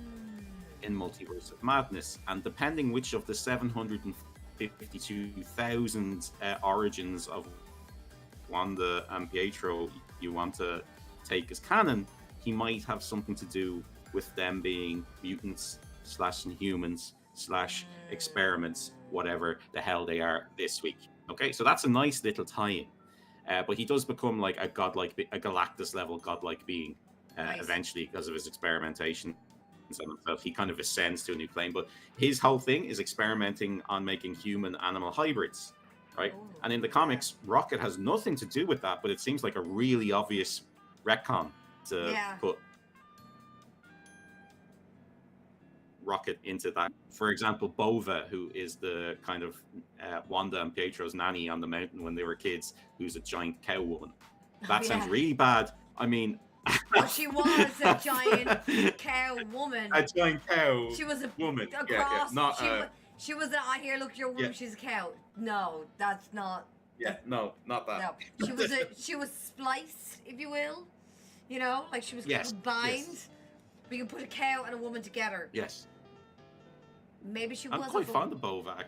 in Multiverse of Madness. And depending which of the 752,000 origins of Wanda and Pietro you want to take as canon, he might have something to do with them being mutants / Inhumans / experiments, whatever the hell they are this week. Okay, so that's a nice little tie-in. But he does become like a Galactus level godlike being eventually because of his experimentation on himself. He kind of ascends to a new plane. But his whole thing is experimenting on making human-animal hybrids, right? Ooh. And in the comics, Rocket has nothing to do with that, but it seems like a really obvious retcon to put Rocket into that. For example, Bova, who is the kind of Wanda and Pietro's nanny on the mountain when they were kids, who's a giant cow woman. That sounds really bad. I mean... Well, she was a giant cow woman. A giant cow She was a woman. Across, Not she was an, here, look, your woman, she's a cow. No, that's not... no, not that. No. She was spliced, if you will. You know, like she was combined. Yes. We can put a cow and a woman together. Yes. Maybe she I'm was. quite fond of Bova.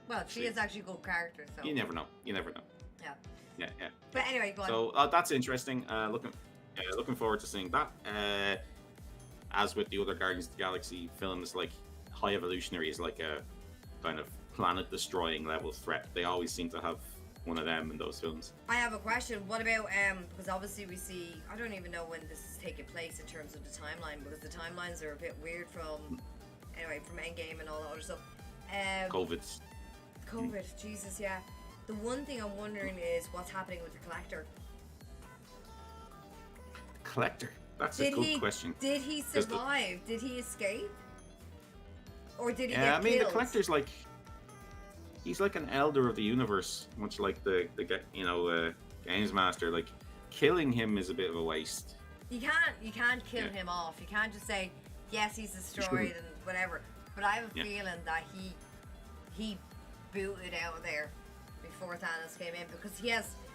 Well, she is actually a good character. So you never know. Yeah. Yeah. But anyway, go on. So that's interesting. Looking forward to seeing that. As with the other Guardians of the Galaxy films, like High Evolutionary is like a kind of planet-destroying level threat. They always seem to have one of them in those films. I have a question. What about because obviously we see, I don't even know when this is taking place in terms of the timeline, because the timelines are a bit weird from Endgame and all that other stuff. COVID, Jesus, yeah. The one thing I'm wondering is what's happening with the Collector. Collector? That's a good question. Did he survive? Did he escape? Or did he get killed? The Collector's like... He's like an elder of the universe, much like the Games Master. Like, killing him is a bit of a waste. You can't kill him off. You can't just say, yes, he's destroyed and whatever. But I have a feeling that he booted out of there before Thanos came in, because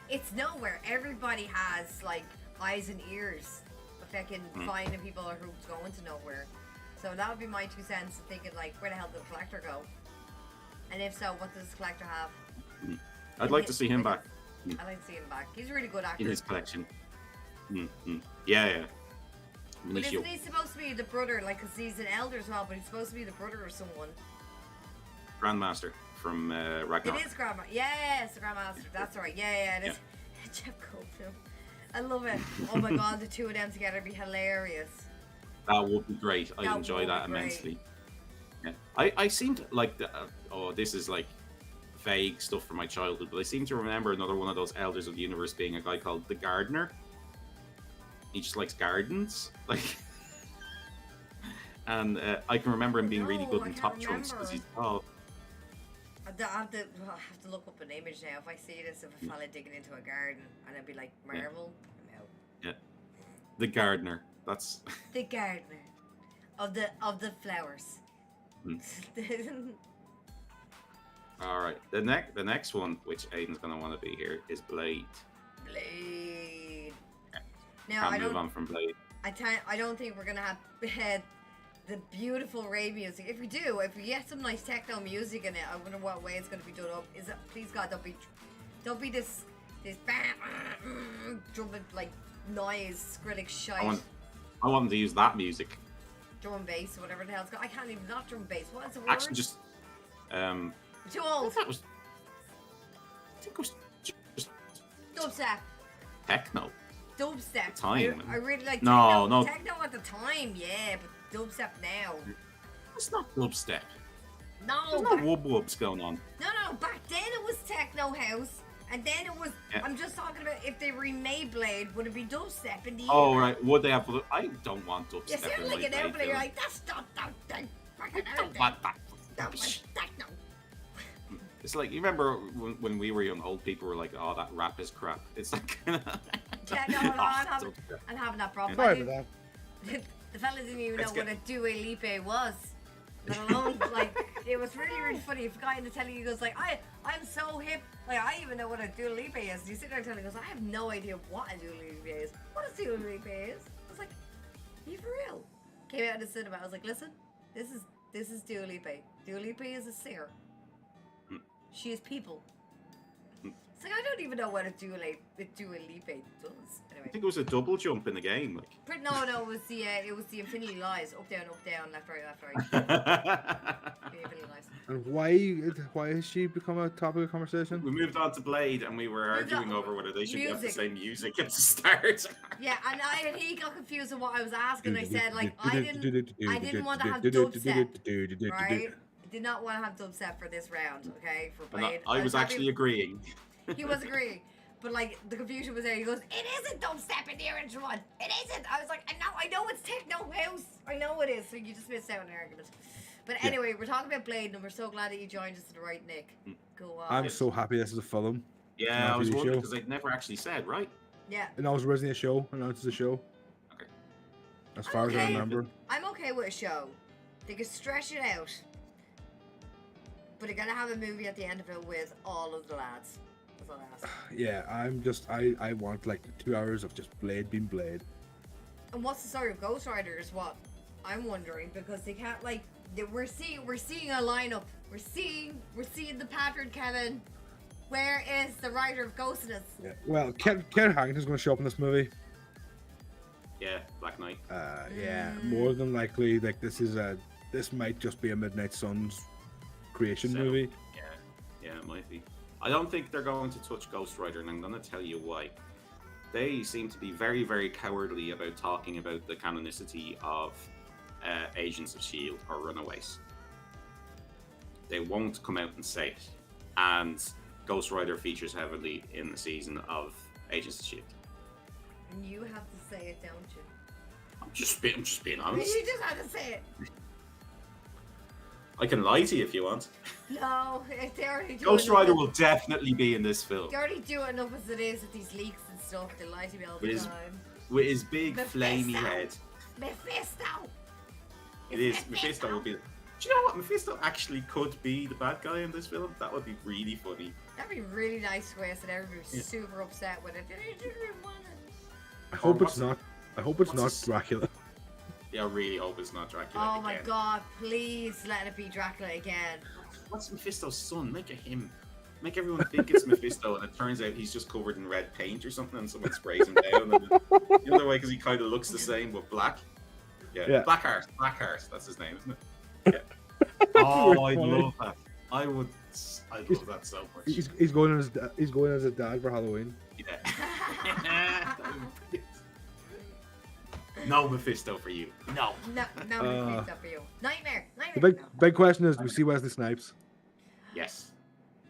it's nowhere. Everybody has like eyes and ears, fucking finding people who's going to nowhere. So that would be my 2 cents, thinking like, where the hell did the Collector go? And if so, what does the Collector have? I'd like to see him back. I'd like to see him back. He's a really good actor. In his collection. Yeah. But isn't he supposed to be the brother? Like, because he's an elder as well, but he's supposed to be the brother of someone. Grandmaster from Ragnarok. It is Grandmaster. Yes, the Grandmaster. That's right. Yeah, it is. Jeff Goldblum. I love it. Oh my god, the two of them together would be hilarious. That would be great. I'd enjoy that immensely. Yeah. I seem to like this is like vague stuff from my childhood, but I seem to remember another one of those elders of the universe being a guy called the Gardener. He just likes gardens, like, and I can remember him being really good in Top Trunks because he's I have to look up an image now. If I see this of a fella digging into a garden, and it'd be like Marvel. I'm out. Yeah, the Gardener. That's the Gardener of the flowers. All right, the next one, which Aiden's gonna want to be here, is Blade. Blade. Yeah. Now Can't move on from Blade. I don't think we're gonna have the beautiful rave music. If we get some nice techno music in it, I wonder what way it's gonna be done up. Please God, don't be this drumming like noise, Skrillex shite. I want them to use that music. Drum and bass, or whatever the hell it's called. I can't even not drum and bass. What is the word? Actually, just I'm too old. I think it was just dubstep. Techno. Dubstep. Time. I really like techno at the time, yeah, but dubstep now. It's not dubstep. No, There's no wub-wubs going on. no. Back then it was techno house, and then it was. Yeah. I'm just talking about if they remade Blade, would it be dubstep in the? Oh, era? right. Would they have... I don't want You dubstep sound in like my an out, Blade but you're film. like, that's not that thing. I don't want that. That was techno. It's like, you remember when we were young, old people were like, oh, that rap is crap. It's like... Yeah, no, I'm having that problem. Sorry about that. The fella didn't even Let's know what a Dua Lipa was. Let alone, like, it was really funny. If a guy in the telly, he goes like, I'm so hip. Like, I even know what a Dua Lipa is. You sit there and tell him, he goes, I have no idea what a Dua Lipa is. What a Dua Lipa is? I was like, are you for real? Came out of the cinema. I was like, listen, this is Dua Lipa. Dua Lipa is a singer. She is people. It's like, I don't even know what a Dua Lipa does. I Anyway. think it was a double jump in the game. Like. No, it was the Infinity Lies. Up, down, left, right. The Infinity Lies. And why has she become a topic of conversation? We moved on to Blade, and we were arguing over whether they should have the Music. same music at the start. Yeah, and he got confused on what I was asking. I said, like, I didn't want to have dubstep, right? I did not want to have dubstep for this round, okay, for And Blade. I was actually agreeing. He was agreeing. But, like, the confusion was there. He goes, it isn't dubstep in the original one. It isn't. I was like, I know it's techno house. I know it is. So you just missed out on an argument. But anyway, we're talking about Blade, and we're so glad that you joined us to the right, Nick. Go on. I'm so happy this is a film. Yeah, I was TV wondering show. because they'd never actually said, right? Yeah. And I was originally a show, announced as a show. Okay. As far as I Okay. remember. I'm okay with a show. They could stretch it out. But they're gonna have a movie at the end of it with all of the lads. That's all I ask. Yeah, I want like 2 hours of just Blade being Blade. And what's the story of Ghost Rider is what I'm wondering, because they can't, like, we're seeing a lineup. We're seeing the pattern, Kevin. Where is the writer of Ghostness? Yeah. Well, Ken Harrington's going to show up in this movie. Yeah, Black Knight. Yeah, more than likely, like this might just be a Midnight Suns creation Setup. movie. Yeah, it might be. I don't think they're going to touch Ghost Rider, and I'm going to tell you why. They seem to be very, very cowardly about talking about the canonicity of Agents of S.H.I.E.L.D. or Runaways. They won't come out and say it. And Ghost Rider features heavily in the season of Agents of S.H.I.E.L.D. And you have to say it, don't you? I'm just being honest. You just have to say it. I can lie to you if you want. No, they already do. Ghost enough. Rider will definitely be in this film. They already do enough as it is with these leaks and stuff. They lie to me all the With his- time. With his big Mephisto. flamey head. Mephisto. It is. Mephisto would be. Do you know what? Mephisto actually could be the bad guy in this film. That would be really funny. That'd be really nice twist, and everybody was Yeah. super upset with it. They didn't want it. I hope what's it's not. I hope it's what's not this- Dracula. Yeah, I really hope it's not Dracula Oh my again. god, please let it be Dracula again. What's Mephisto's son? Make it him. Make everyone think it's Mephisto, and it turns out he's just covered in red paint or something, and someone sprays him down. And the other way, because he kind of looks the same, but black. Yeah. Blackheart. Blackheart. That's his name, isn't it? Yeah. Oh, I'd love that. I'd love that so much. He's going as a dad for Halloween. Yeah. No Mephisto for you. No. No, Mephisto for you. Nightmare. The Nightmare. big question is, do we see Wesley Snipes? Yes.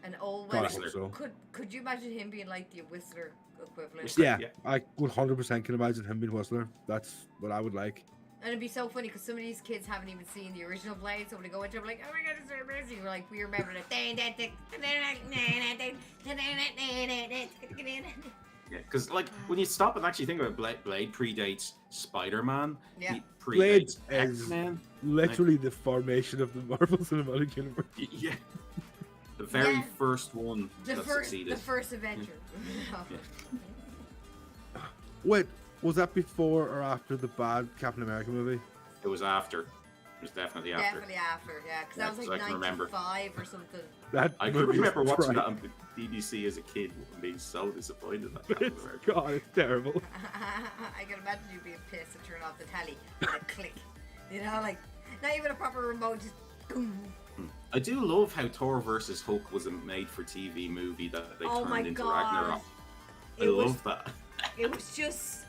An old God, I Wesley. hope so. Could you imagine him being like the Whistler equivalent? Whistler. Yeah, Yeah. I 100% can imagine him being Whistler. That's what I would like. And it'd be so funny because some of these kids haven't even seen the original Blade, so when they go into it, like, oh my god, it's so amazing. We're like, we remember it. Yeah, because like when you stop and actually think about it, Blade predates Spider-Man. Yeah. He Blade predates is- X-Men. Literally the formation of the Marvel Cinematic Universe. Yeah. The very Yeah. first one The that first succeeded. Avenger. Wait, was that before or after the bad Captain America movie? It was after. It was definitely after. Definitely after, yeah, because Yeah, that was 'cause like I can remember. 95 or something. That I movie could remember is watching trash. that on BBC as a kid and being so disappointed at Captain It's, America. God, it's terrible. I can imagine you being pissed and turn off the telly with a click. You know, like, not even a proper remote, just boom. I do love how Thor vs. Hulk was a made-for-TV movie that they Oh turned my into God. Ragnarok. I It was- love that. It was just.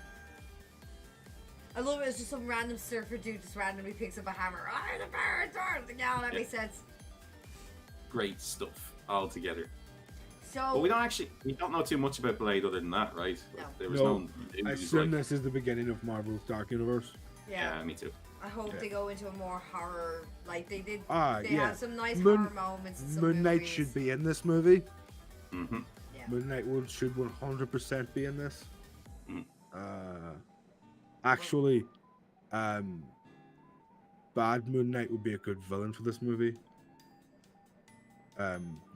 I love it. It's just some random surfer dude just randomly picks up a hammer. Oh, the birds are. Yeah, that makes sense. Great stuff all together. So. But we don't know too much about Blade other than that, right? No. There was No, no I news, assume like, this is the beginning of Marvel's Dark Universe. yeah, me too. I hope Yeah. they go into a more horror, like they did. Ah, They yeah. have some nice Moon- horror moments. In some Moon Knight movies. should be in this movie. Mm-hmm. Yeah. Moon Knight should 100% be in this. Mm. Actually, Bad Moon Knight would be a good villain for this movie.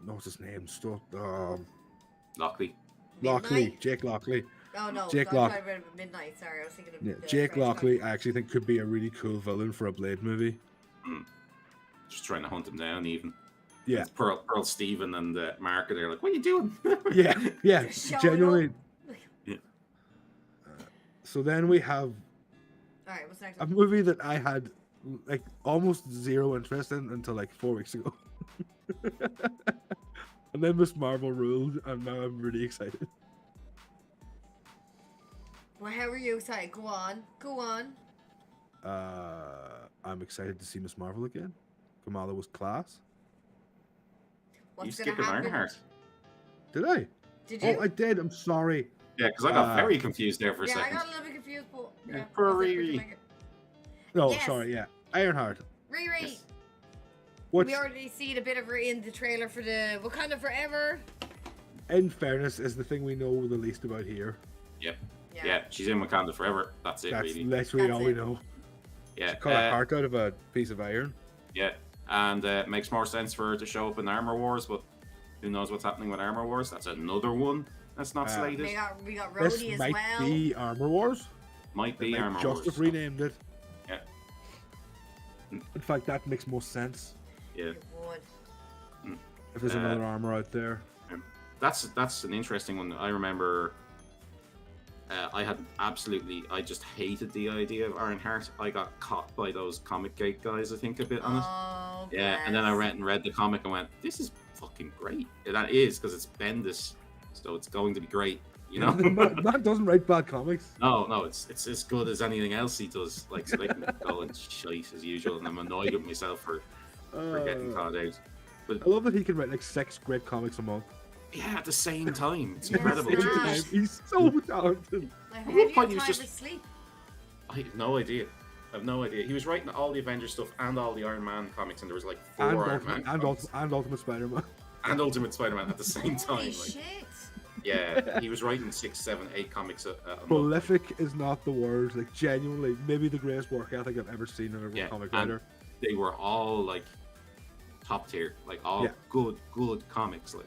What's his name? Stuff. Lockley. Lockley, Midnight? Jake Lockley. Oh no, Jake I Lock- tried to read Midnight. Sorry, I was thinking of Yeah, the Jake French Lockley, guy. I actually think could be a really cool villain for a Blade movie. Just trying to hunt him down, even. Yeah, It's Pearl Steven and Mark are there, like, what are you doing? yeah, Just showing genuinely. up. Yeah. So then we have All right, what's next? a movie that I had like almost zero interest in until like 4 weeks ago. And then Miss Marvel ruled, and now I'm really excited. Well, how are you excited? Go on, go on. I'm excited to see Miss Marvel again. Kamala was class. You What's gonna skipping happen? Ironheart. Did I? Did you? Oh, I did. I'm sorry. Yeah, because I got Uh, very confused there for a yeah, I second. got a little bit confused, but yeah. For I'll Riri. make it- No, Yes. sorry. Yeah, Ironheart. Riri. Yes. What's We already seen a bit of her in the trailer for the Wakanda Forever. in fairness is the thing we know the least about here. Yeah, she's in Wakanda forever. That's it, That's really. literally That's all we it. know. Yeah, Cut a heart out of a piece of iron. yeah, and it makes more sense for her to show up in Armor Wars, but who knows what's happening with Armor Wars? That's another one that's not slated. We got This Rhodey as might well. be Armor Wars. Might They be might Armor just Wars. have renamed it. Yeah. In fact, that makes more sense. Yeah, It would. If there's another armor out there. that's an interesting one. I remember. I just hated the idea of Ironheart. I got caught by those comic gate guys, I think, a bit on it. Oh, Yeah, and then I read the comic and went, this is fucking great. And that is, because it's Bendis, so it's going to be great, you know? Man doesn't write bad comics. No, it's as good as anything else he does. Like, so they can go and shite as usual, and I'm annoyed with myself for getting caught out. I love that he can write like 6 great comics a month. Yeah, at the same time. It's Yes, incredible. it Every is. time. He's so talented. Like, At how one do you point have he was time just- for sleep? I have no idea. He was writing all the Avengers stuff and all the Iron Man comics, and there was like 4 And Iron Man comics. Ultimate Spider-Man. And Ultimate Spider-Man at the same time. Holy Like, shit. yeah, he was writing 6, 7, 8 comics a month. Prolific is not the word. Like genuinely, maybe the greatest work ethic I've ever seen in a Yeah, comic and writer. they were all like top tier, like all Yeah. good comics. Like,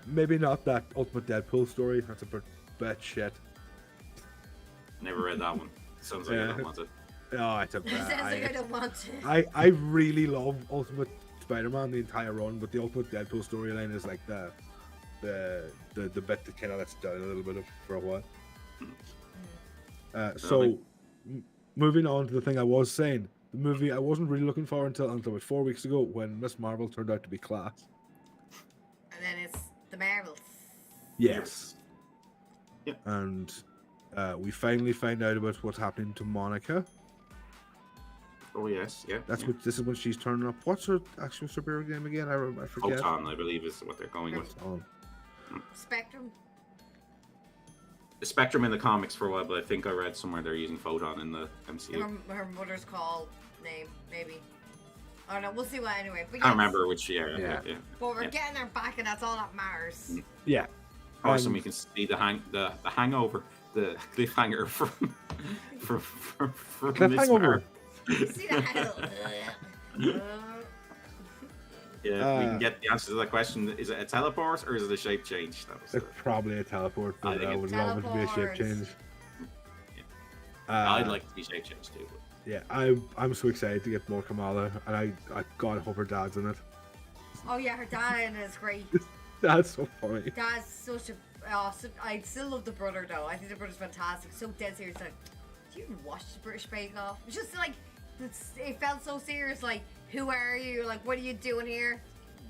Maybe not that Ultimate Deadpool story. That's a bit shit. never read that one. Sounds like I Yeah. don't want it. Oh, it's a It sounds like I don't want to. I really love Ultimate Spider-Man the entire run, but the Ultimate Deadpool storyline is like the bit that kind of lets down a little bit for a while. Moving on to the thing I was saying, the movie I wasn't really looking for until about 4 weeks ago when Miss Marvel turned out to be class. And then it's the Marvels. Yes. And we finally find out about what's happening to Monica. Oh yes, yeah. That's yeah. what this is when she's turning up. What's her actual superhero name again? I forget. Photon, I believe, is what they're going with. Oh. Spectrum. The Spectrum in the comics for a while, but I think I read somewhere they're using Photon in the MCU. Her mother's call name, maybe. I don't know. We'll see what anyway. But I can't yes, remember which. Yeah. But we're Yeah. getting her back, and that's all that matters. Yeah. Awesome. We can see the hangover, the cliffhanger from Cliff Miss Hangover. Marvel. See the hell? Yeah, we can get the answer to that question. Is it a teleport or is it a shape change? That was It's probably a teleport, I but think I it's would love it to be a shape teleports. change. I'd like to be shape changed too. But Yeah, I'm so excited to get more Kamala, and I God hope her dad's in it. Oh yeah, her dad in it is great. That's so funny. Dad's such a. I still love the brother though. I think the brother's fantastic. So dead serious. Like, do you even watch the British Bake Off? It's just like, it felt so serious. Like, who are you? Like, what are you doing here?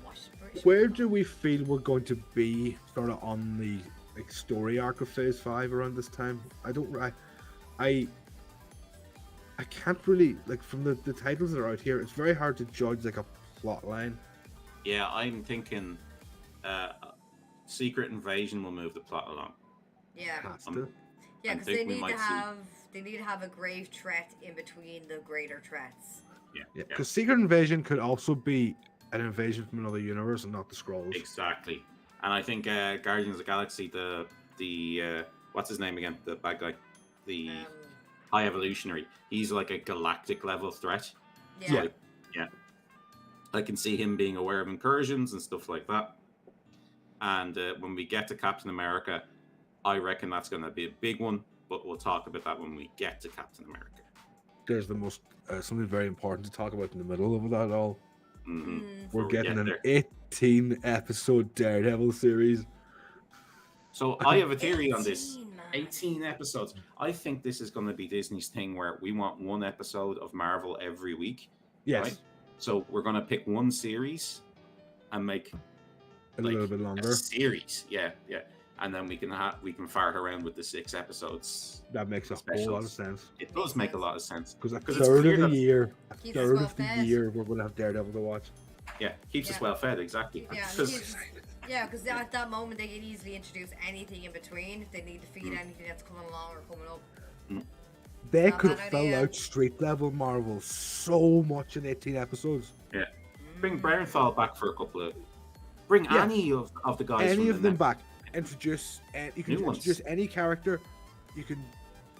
Watch the British. Where Bake do we feel we're going to be sort of on the like story arc of Phase 5 around this time? I can't really like from the titles that are out here. It's very hard to judge like a plot line. Yeah, I'm thinking Secret Invasion will move the plot along. Yeah. Has I'm- to. Yeah, I because think they we need to might see- have they need to have a grave threat in between the greater threats. Yeah, Yeah, because Secret Invasion could also be an invasion from another universe and not the Skrulls. exactly. And I think Guardians of the Galaxy, the what's his name again? The bad guy, the Um, High Evolutionary. He's like a galactic level threat. yeah. Yeah. Yeah. I can see him being aware of incursions and stuff like that. And when we get to Captain America, I reckon that's going to be a big one. But we'll talk about that when we get to Captain America. There's the most something very important to talk about in the middle of that all. Hmm We're Before we getting get an there. 18 episode Daredevil series. So I have a theory on this. 18, man. 18 episodes. I think this is going to be Disney's thing where we want one episode of Marvel every week. Yes, Right? So we're going to pick one series and make a like, little bit a longer. series. Yeah. And then we can fart around with the 6 episodes. That makes a whole lot of sense. It does make a lot of sense. Because a 'Cause it's third clear of the that- year, Keeps us well fed. we're going to have Daredevil to watch. Yeah, keeps us Yeah. well fed, exactly. Yeah, Because- because at that moment they can easily introduce anything in between if they need to feed anything that's coming along or coming up. They Not could bad fill idea. out street level Marvel so much in 18 episodes. Bring Bernthal back for a couple of. Bring Yeah. any of the guys. Any from of the them net- back. Introduce, you can New ones. introduce any character. You can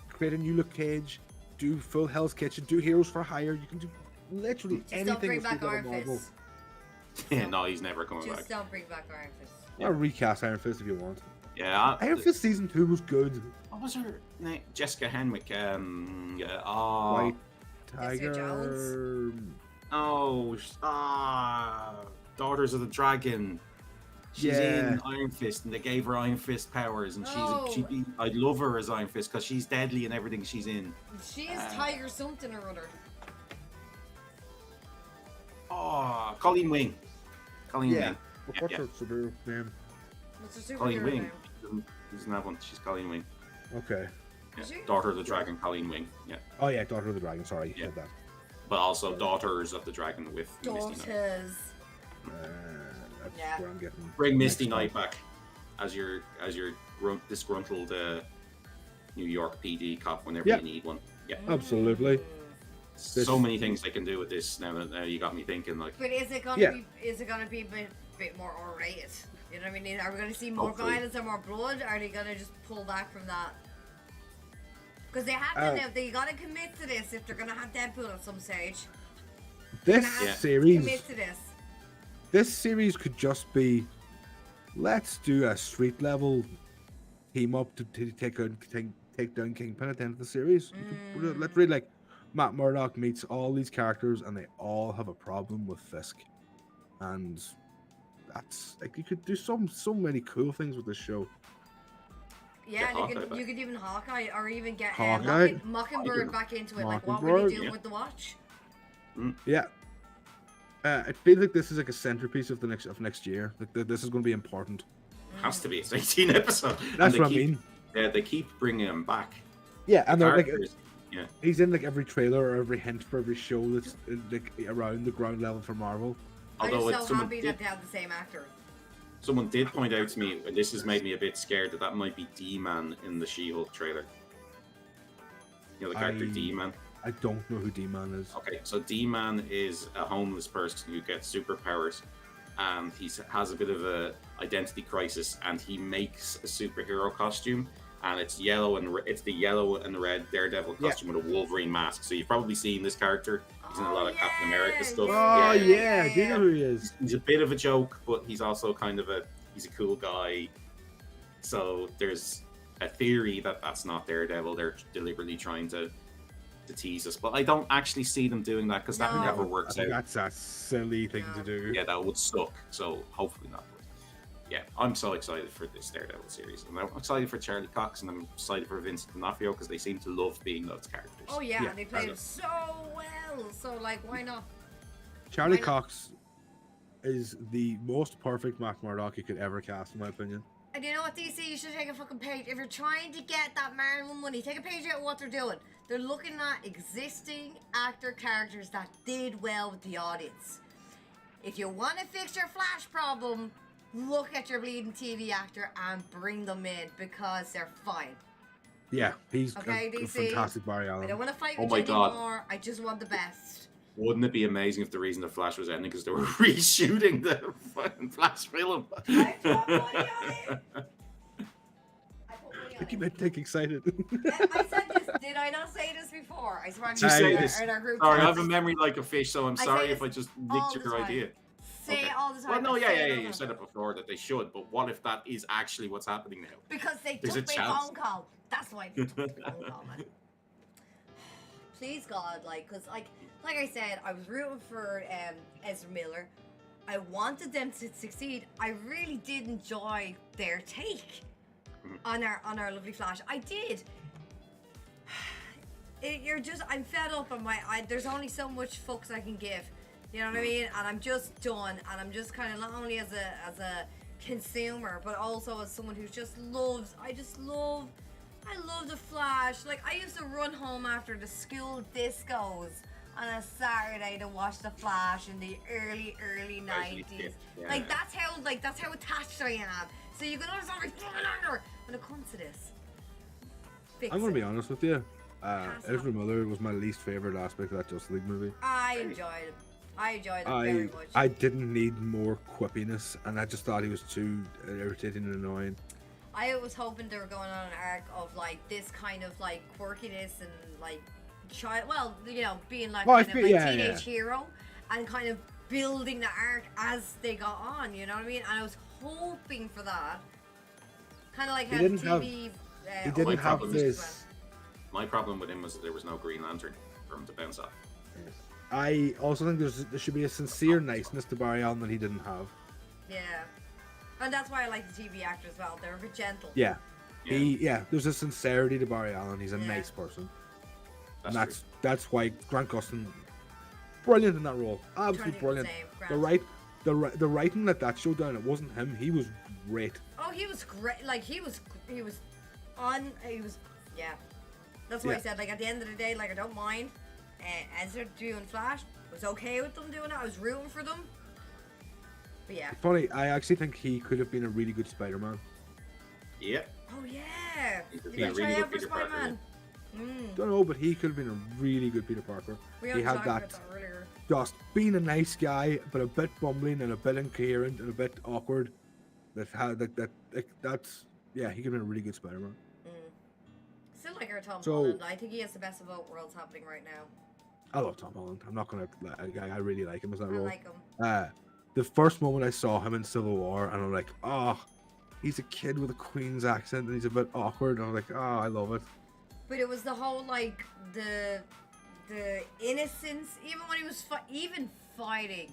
create a new Luke Cage, do full Hell's Kitchen, do Heroes for Hire. You can do literally Just don't anything bring with back street level Iron Marvel. Fist. Yeah, no, he's never coming Just back. don't bring back Iron Fist. Yeah. Or recast Iron Fist if you want. Yeah. Iron Fist season 2 was good. What was her name? Jessica Henwick. White Jessica Tiger. Daughters of the Dragon. She's Yeah. in Iron Fist, and they gave her Iron Fist powers, and No. I'd love her as Iron Fist because she's deadly in everything she's in. She is Tiger something or other. Oh, Colleen Wing. Colleen Yeah. Wing. What's yeah. her super name? What's her Colleen superhero Wing. name? He doesn't have one. She's Colleen Wing. Okay. Yeah. Is she? Daughter of the Dragon, Colleen Wing. Yeah. Oh yeah, Daughter of the Dragon. Sorry, you Yeah. said that. But also Daughters of the Dragon with Misty Knight. Daughters. That's Yeah. where I'm getting. Bring Misty mixed Knight up. back as your disgruntled New York PD cop whenever Yeah. you need one. Yeah. Absolutely. So many things they can do with this now that you got me thinking like But is it gonna Yeah. be? Is it gonna be a bit more R-rated? You know what I mean? Are we gonna see more Hopefully. violence or more blood? Are they gonna just pull back from that? Because they have to now. They gotta commit to this if they're gonna have Deadpool at some stage. This Gonna have Yeah. to series, commit to this. this series could just be, let's do a street level team up to take down Kingpin at the end of the series. Let's read like Matt Murdock meets all these characters and they all have a problem with Fisk, and that's like you could do so many cool things with this show. Yeah, and Hawkeye you back. could even Hawkeye or even get Hawkeye. Mockingbird back into it. Like what were Mockingbird, they doing yeah. with the Watch? Yeah. It feels like this is like a centerpiece of the next year. Like this is going to be important. has to be. It's 18 episodes. And That's they what I keep- mean. Yeah, they keep bringing him back. Yeah, and they're like Characters. Yeah. he's in like every trailer or every hint for every show that's like around the ground level for Marvel. I'm Although just so someone happy did, that they have the same actor. someone did point out to me, and this has made me a bit scared that might be D-Man in the She-Hulk trailer. You know, the character I- D-Man. I don't know who D-Man is. Okay, so D-Man is a homeless person who gets superpowers, and he has a bit of a identity crisis, and he makes a superhero costume, and it's yellow and it's the yellow and red Daredevil Yeah. costume with a Wolverine mask. So you've probably seen this character. He's in a lot of Captain America stuff. Oh Yeah, yeah, do you know who he is? He's a bit of a joke, but he's also kind of he's a cool guy. So there's a theory that that's not Daredevil. They're deliberately trying to tease us, but I don't actually see them doing that because that No. never I works think out. that's a silly thing to do. Yeah, that would suck. So hopefully not. Yeah, I'm so excited for this Daredevil series, and I'm excited for Charlie Cox, and I'm excited for Vincent D'Onofrio because they seem to love being those characters. Oh yeah, Yeah. they played him so well. So like, why not? Charlie Why not? Cox is the most perfect Matt Murdock you could ever cast, in my opinion. And you know what, DC? You should take a fucking page. If you're trying to get that Marvel money, take a page out of what they're doing. They're looking at existing actor characters that did well with the audience. If you want to fix your Flash problem, look at your bleeding TV actor and bring them in because they're fine. Yeah, he's Okay, a DC. fantastic Barry Allen. I don't want to fight Oh with my you God. anymore. I just want the best. Wouldn't it be amazing if the reason the Flash was ending because they were reshooting the fucking Flash film? I put money on it. I put money I on keep it. getting excited. I said this. Did I not say this before? I swear You say in this. our group Sorry, I chat. have a memory like a fish, so I'm I say sorry this if I just all nicked the your time. idea. Say it all the time. Well, no, I yeah, say yeah, it yeah. all You the said time. it before that they should, but what if that is actually what's happening now? Because they There's took a my chance. phone call. That's why they took my phone call, man. Please God, like, cause like I said, I was rooting for Ezra Miller. I wanted them to succeed. I really did enjoy their take on our lovely Flash. I did. I'm fed up on there's only so much fucks I can give. You know what I mean? And I'm just done. And I'm just kind of not only as a consumer, but also as someone who just loves. I love the Flash. Like, I used to run home after the school discos on a Saturday to watch the Flash in the early 90s. Yeah. Like, that's how attached I am. So you can understand my fucking anger when it comes to this. Fix I'm gonna it. be honest with you. Pass it Ezra on. Miller was my least favorite aspect of that Justice League movie. I enjoyed it. Very much. I didn't need more quippiness, and I just thought he was too irritating and annoying. I was hoping they were going on an arc of like this kind of like quirkiness and like being like Well, kind of like yeah, teenage hero and kind of building the arc as they got on, you know what I mean? And I was hoping for that. Kind of like how didn't TV he always didn't my have problem is this. My problem with him was that there was no Green Lantern for him to bounce off. I also think there should be a sincere niceness to Barry Allen that he didn't have. Yeah. And that's why I like the TV actor as well. They're a bit gentle. Yeah. Yeah. There's a sincerity to Barry Allen. He's a Yeah. nice person. That's And true. that's why Grant Gustin, brilliant in that role. Absolutely Trying brilliant. to do the same, The writing let that show down. It wasn't him. He was great. Oh, he was great. Like he was yeah. That's why I Yeah. said, like, at the end of the day, like, I don't mind Ezra doing Flash. I was okay with them doing it. I was rooting for them. But yeah. Funny, I actually think he could have been a really good Spider-Man. Yeah. Oh yeah. He could Did be a I really try good out for Peter Parker, Spider-Man? Don't know, but he could have been a really good Peter Parker. We He only had talked that about that earlier. just being a nice guy, but a bit bumbling and a bit incoherent and a bit awkward. That's yeah, he could have been a really good Spider-Man. Still like our Tom So- Holland. I think he has the best of both worlds happening right now. I love Tom Holland. I'm not gonna. I really like him as that I role. like him. The first moment I saw him in Civil War, and I'm like, oh, he's a kid with a Queen's accent, and he's a bit awkward. And I'm like, oh, I love it. But it was the whole like the innocence, even when he was even fighting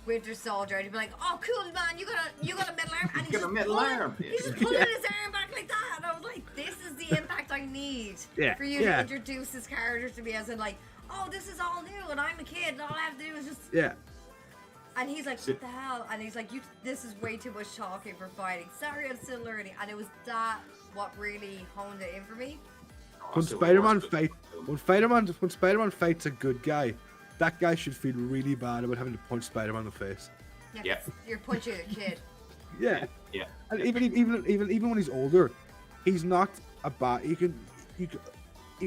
Winter Soldier, and he'd be like, "Oh, cool man, you got a metal arm," and You got a metal arm. He's just pulling his arm back like that, and I was like, "This is the impact I need for you to introduce this character to me as in like, oh, this is all new, and I'm a kid, and all I have to do is just." Yeah. And he's like, "What the hell?" And he's like, "This is way too much talking for fighting. Sorry, I'm still learning." And it was that what really honed it in for me. When Civil Spider-Man War's fight, when Spider-Man fights a good guy, that guy should feel really bad about having to punch Spider-Man in the face. Yeah, Yeah. 'cause you're punching a kid. Yeah. Yeah. And even when he's older, he's not a bad. You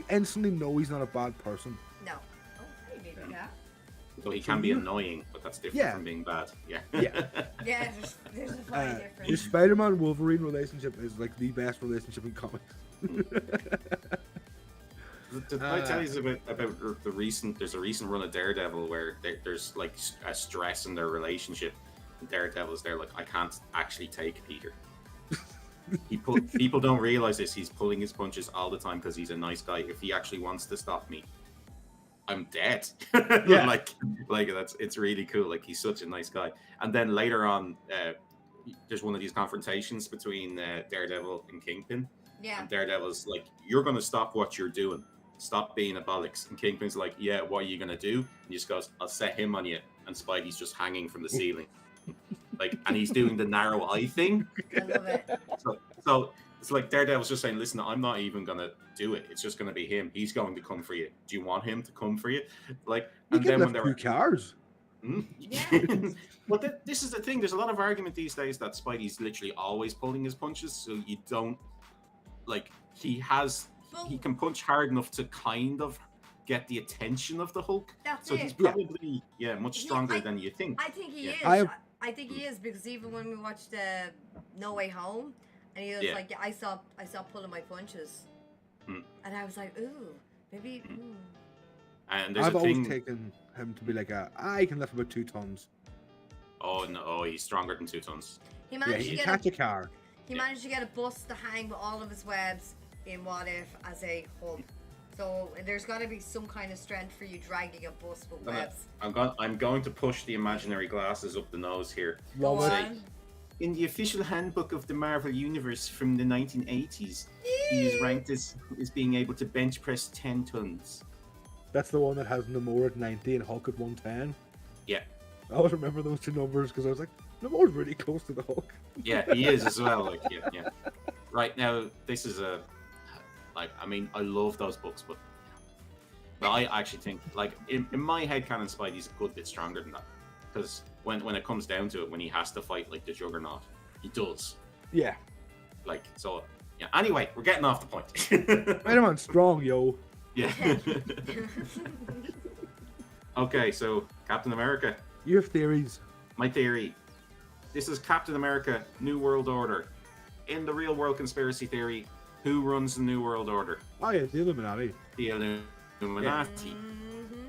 instantly know he's not a bad person. No. Oh, hey, baby cat. So he can be annoying, but that's different Yeah. from being bad. Yeah. Yeah. Yeah, there's a funny The difference. Spider-Man-Wolverine relationship is like the best relationship in comics. Did I tell you about the recent? There's a recent run of Daredevil where there's like a stress in their relationship. And Daredevil's there like, I can't actually take Peter. People don't realize this. He's pulling his punches all the time because he's a nice guy. If he actually wants to stop me, I'm dead. Yeah. like it's really cool. Like he's such a nice guy. And then later on, there's one of these confrontations between Daredevil and Kingpin. Yeah. And Daredevil's like, you're going to stop what you're doing. Stop being a bollocks. And Kingpin's like, yeah, what are you going to do? And he just goes, I'll set him on you. And Spidey's just hanging from the ceiling. and he's doing the narrow eye thing. I love it. So it's like Daredevil's just saying, listen, I'm not even gonna do it. It's just gonna be him. He's going to come for you. Do you want him to come for you? Like, You and can then when lift they're 2 cars. Yeah. Well, this is the thing. There's a lot of argument these days that Spidey's literally always pulling his punches, so you don't like he can punch hard enough to kind of get the attention of the Hulk. That's so it. he's probably much stronger than you think. I think he is. I think he is, because even when we watched No Way Home, and he was like, I saw pulling my punches, and I was like, ooh, maybe. Ooh. And there's I've a always thing. taken him to be like I can lift about 2 tons. Oh no! Oh, he's stronger than 2 tons. He Yeah, managed he to get catch a car. He managed to get a bus to hang with all of his webs in What If as a Hulk. So there's got to be some kind of strength for you dragging a bus with webs. I'm going to push the imaginary glasses up the nose here. Go Love it. on. In the official handbook of the Marvel Universe from the 1980s, he is ranked as being able to bench press 10 tons. That's the one that has Namor at 90 and Hulk at 110. Yeah. I always remember those 2 numbers because I was like, Namor's really close to the Hulk. Yeah, he is as well. Like, yeah. Right now, this is I love those books, but I actually think, like, in my head canon, Spidey's a good bit stronger than that. Because when it comes down to it, when he has to fight like the Juggernaut, he does. Yeah. Like, so, yeah. Anyway, we're getting off the point. Spider-Man's strong, yo. Yeah. Okay, so Captain America. You have theories. My theory. This is Captain America, New World Order. In the real world conspiracy theory, who runs the New World Order? Oh yeah, the Illuminati. The Illuminati. Mm-hmm.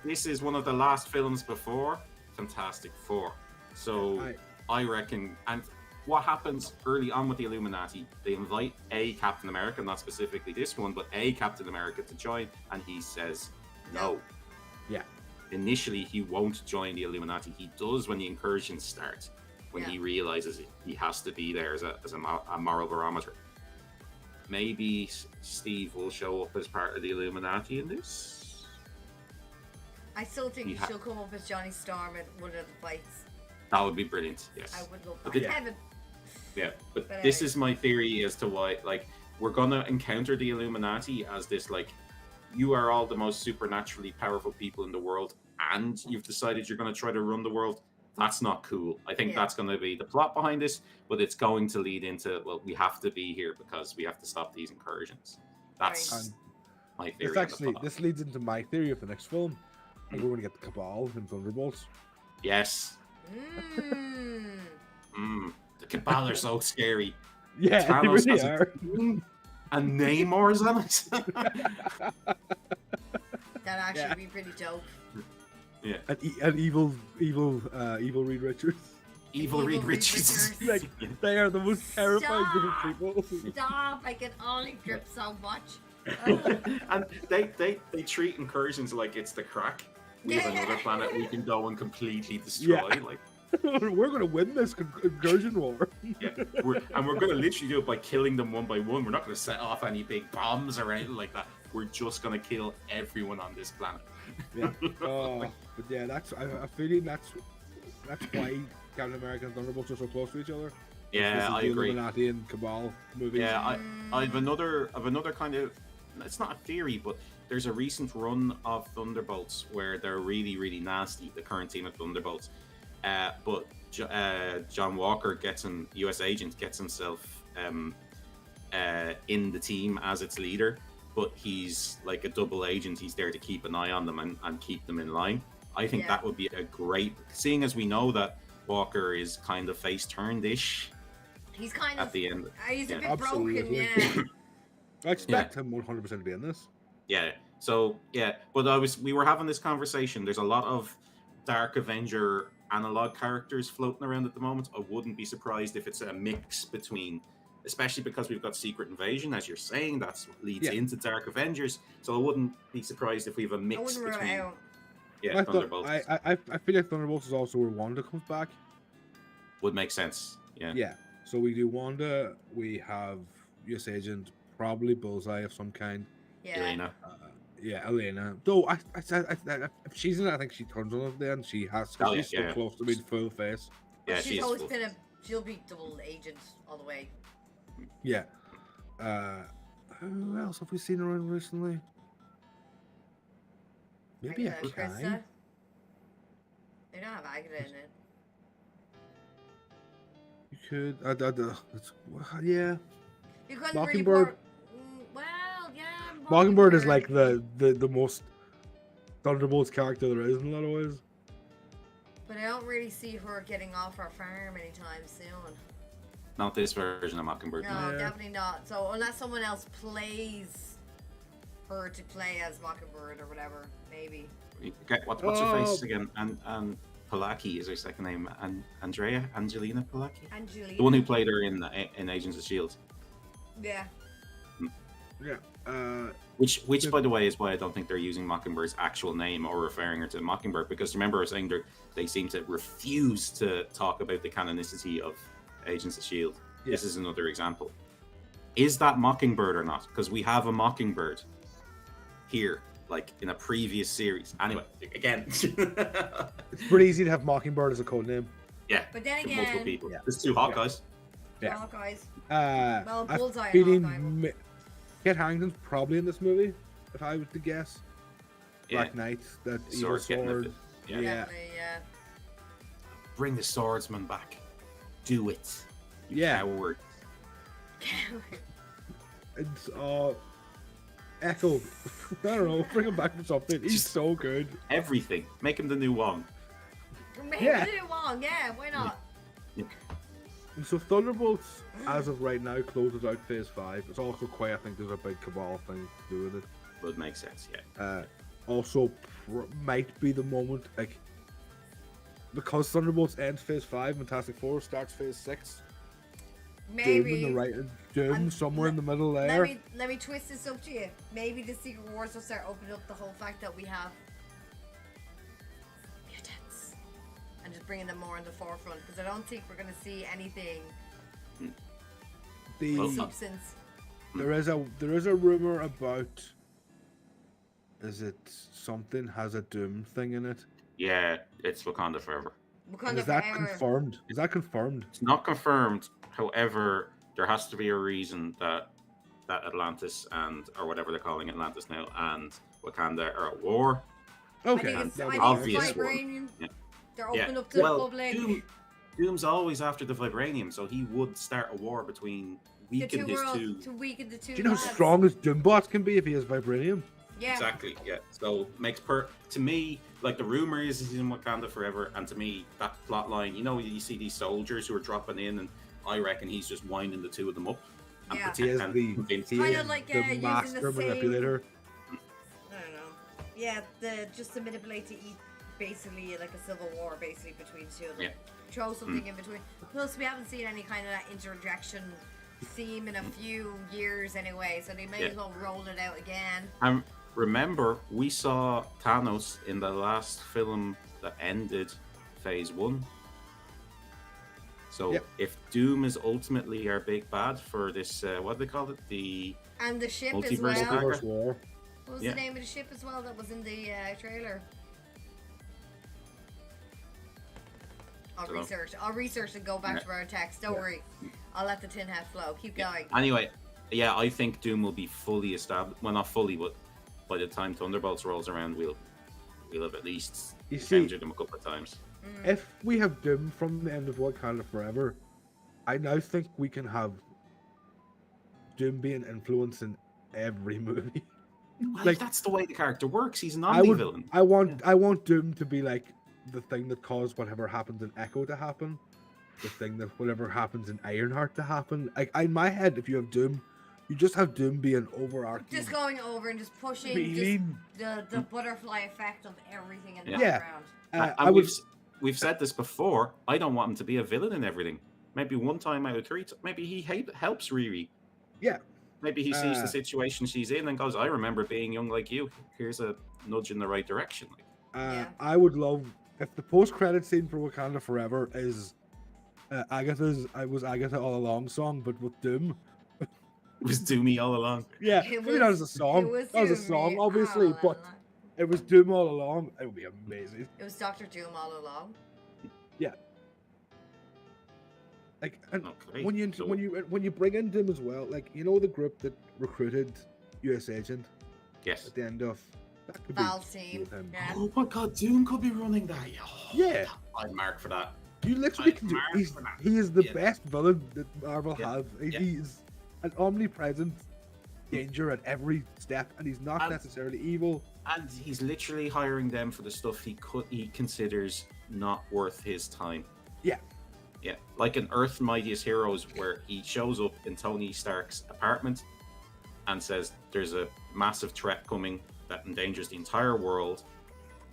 This is one of the last films before Fantastic Four. So I reckon, and what happens early on with the Illuminati, they invite a Captain America, not specifically this one, but a Captain America to join, and he says no. Yeah. Initially, he won't join the Illuminati. He does when the incursions start, when he realizes he has to be there as a moral barometer. Maybe Steve will show up as part of the Illuminati in this. I still think he should come up as Johnny Storm at one of the fights. That would be brilliant, yes. I would love But that. Kevin. Yeah, but But this anyway. is my theory as to why, like, we're gonna encounter the Illuminati as this, like, you are all the most supernaturally powerful people in the world, and you've decided you're gonna try to run the world. That's not cool. I think that's gonna be the plot behind this, but it's going to lead into, well, we have to be here because we have to stop these incursions. That's my theory. This leads into my theory of the next film. Like we're gonna get the Cabal and Thunderbolts. Yes. The Cabal are so scary. Yeah, Thanos they really has are. And Namor's on it. That'd actually be pretty dope. Yeah. And evil Reed Richards. Evil Reed Richards. Like, they are the most terrifying group of people. Stop! I can only grip so much. And they treat incursions like it's the crack. We have another planet we can go and completely destroy. Yeah. Like, we're gonna win this incursion war. yeah, we're gonna literally do it by killing them one by one. We're not gonna set off any big bombs or anything like that. We're just gonna kill everyone on this planet. Yeah. But yeah, I feel that's why Captain America and Thunderbolts are so close to each other. Yeah, I agree. Illuminati and Cabal movies. Yeah, I have another kind of, it's not a theory, but there's a recent run of Thunderbolts where they're really, really nasty, the current team of Thunderbolts. But John Walker US agent gets himself in the team as its leader, but he's like a double agent. He's there to keep an eye on them and keep them in line. I think that would be a great, seeing as we know that Walker is kind of face turned-ish. He's kind at of the end. He's a bit Absolutely. broken, yeah. I expect him 100% to be in this. Yeah. So but we were having this conversation. There's a lot of Dark Avenger analog characters floating around at the moment. I wouldn't be surprised if it's a mix between, especially because we've got Secret Invasion, as you're saying, that leads into Dark Avengers. So I wouldn't be surprised if we have a mix between. Yeah, Thunderbolts. I feel like Thunderbolts is also where Wanda comes back. Would make sense. Yeah. Yeah. So we do Wanda. We have US Agent, probably Bullseye of some kind. Yeah. Elena. Yeah, Elena. Though if she's in it, I think she turns on it then. She has. Oh, She's yeah, so close to being full face. Yeah, She's she's always full. been she'll be double agent all the way. Yeah. Who else have we seen around recently? Maybe a Agatha Kang. Krista. They don't have Agatha in it. You could. Yeah. You couldn't Mockingbird. really well, yeah. Mockingbird is like the most Thunderbolts character there is in a lot of ways. But I don't really see her getting off her farm anytime soon. Not this version of Mockingbird. No, Yeah. definitely not. So unless someone else plays her to play as Mockingbird or whatever, maybe. Okay, what's her face again? And Palaki is her second name. And Angelina Palaki, Angelina. the one who played her in Agents of Shield. Yeah. Yeah. Which, by the way, is why I don't think they're using Mockingbird's actual name or referring her to Mockingbird, because remember I was saying they seem to refuse to talk about the canonicity of Agents of Shield. Yeah. This is another example. Is that Mockingbird or not? Because we have a Mockingbird here, like in a previous series. Anyway, again, It's pretty easy to have Mockingbird as a code name. yeah, But then multiple again, people. Yeah. There's two Hawkeyes. Yeah. Hawkeyes. Well, Bullseye and feeling Hawkeye. Kit Harington's probably in this movie, if I was to guess. Yeah. Black Knight, that evil Sword's getting sword. it. Yeah. Yeah. Definitely, yeah. Bring the swordsman back. Do it. You Yeah. coward. It's Echo. I don't know, bring him back for something. He's so good. Everything. Make him the new Wong. Maybe Yeah. do Wong, yeah, why not? And so Thunderbolts, as of right now, closes out Phase 5. It's also quite, I think there's a big Cabal thing to do with it. Would make sense, yeah. Also, might be the moment, like, because Thunderbolts ends Phase 5, Fantastic Four starts Phase 6. Maybe. Doom in the right, Doom And somewhere in the middle there. Let me twist this up to you. Maybe the Secret Wars will start opening up the whole fact that we have mutants and just bringing them more in the forefront, because I don't think we're going to see anything The substance. there is a rumor about, is it something has a Doom thing in it? Yeah, it's Wakanda Forever. Wakanda Is that forever. confirmed? Is that confirmed? It's not confirmed. However, there has to be a reason that Atlantis or whatever they're calling Atlantis now, and Wakanda are at war. Okay. I think that it's would- obvious one. vibranium. Yeah. They're Yeah. open up to the Well, public. Doom's always after the vibranium, so he would start a war between The weaken two his worlds two. to weaken the two. Do you know how halves. strong his Doombot can be if he has vibranium? Yeah. Exactly, yeah. So makes to me, like the rumor is he's in Wakanda Forever, and to me that plot line, you see these soldiers who are dropping in, and I reckon he's just winding the two of them up. And Yeah. He is and the, convince- he Kinda is like, the using the master same- manipulator. I don't know. Yeah, just to manipulate to eat basically like a civil war basically between two of them. Yeah. Throw something in between. Plus, we haven't seen any kind of that interjection theme in a few years anyway, so they may as well roll it out again. And remember, we saw Thanos in the last film that ended Phase 1. So Yep. if Doom is ultimately our big bad for this, what do they call it? The And the ship as Multiverse well. attack. Multiverse War. What was Yeah. the name of the ship as well that was in the trailer? Dunno. I'll research and go back Yeah. to our text. Don't worry. I'll let the tin hat flow. Keep going. Anyway, yeah, I think Doom will be fully established. Well, not fully, but by the time Thunderbolts rolls around, we'll have at least You see, encountered him a couple of times. if we have Doom from the end of Wakanda Forever, I now think we can have Doom be an influence in every movie. Like, Like, that's the way the character works. He's an I would, omni-villain. I want Doom to be like the thing that caused whatever happens in Echo to happen, the thing that whatever happens in Ironheart to happen. Like, in my head, if you have Doom, you just have Doom be an overarching. Just going over and just pushing Mean. just the butterfly effect of everything in the Yeah. background. And I would. we've said this before. I don't want him to be a villain in everything. Maybe one time out of three, maybe he helps Riri. Yeah. Maybe he sees Uh, the situation she's in and goes, "I remember being young like you. Here's a nudge in the right direction." Like, Yeah. I would love if the post-credit scene for Wakanda Forever is Agatha's "I Was Agatha All Along" song, but with Doom. was Doomy all along. Yeah, It maybe that was a It song. was That was a Doom song, me obviously, all but along. it was Doom all along. It would be amazing. It was Doctor Doom all along. Like, and Okay. when you bring in Doom as well, like, you know, the group that recruited US Agent Yes. at the end of that could Val's be team. with him. Yeah. Oh my God, Doom could be running that. Yeah. I'd mark for that. You literally I can do. mark He is the Yeah. best villain that Marvel Yeah. have. Yeah. He's an omnipresent danger at every step, and he's not And- necessarily evil. And he's literally hiring them for the stuff he considers not worth his time. Yeah. Yeah, like in Earth's Mightiest Heroes, where he shows up in Tony Stark's apartment and says there's a massive threat coming that endangers the entire world.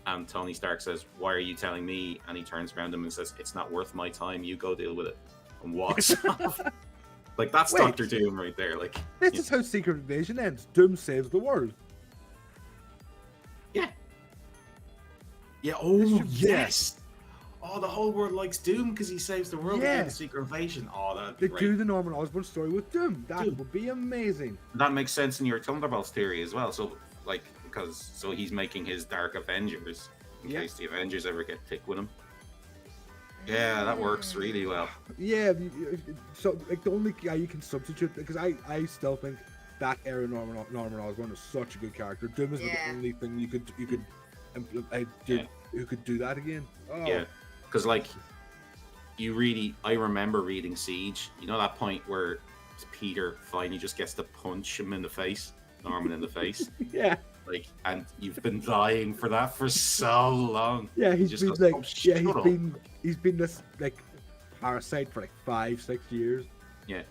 And Tony Stark says, "Why are you telling me?" And he turns around him and says, "It's not worth my time. You go deal with it," and walks off. Like, that's Wait. Doctor Doom right there. Like, This is how Secret Invasion ends. Doom saves the world. yeah. This Oh should- yes. Oh, the whole world likes Doom because he saves the world Yeah. against Secret Invasion. Oh, that'd be They great. do the Norman Osborn story with Doom. That Doom. would be amazing. That makes sense in your Thunderbolts theory as well. So, like, so he's making his Dark Avengers in Yeah. case the Avengers ever get thick with him. Yeah, that works really well. Yeah, so like the only guy you can substitute, because I still think that era Norman Osborn is such a good character. Doom is Yeah. the only thing you could Yeah. who could do that again. Oh. Yeah, because like I remember reading Siege. You know that point where Peter finally just gets to punch him in the face, Norman in the face. Yeah, Like, and you've been dying for that for so long. yeah, He he's just been goes, like, "Oh, yeah, shut up." he's been this like parasite for like 5-6 years. Yeah.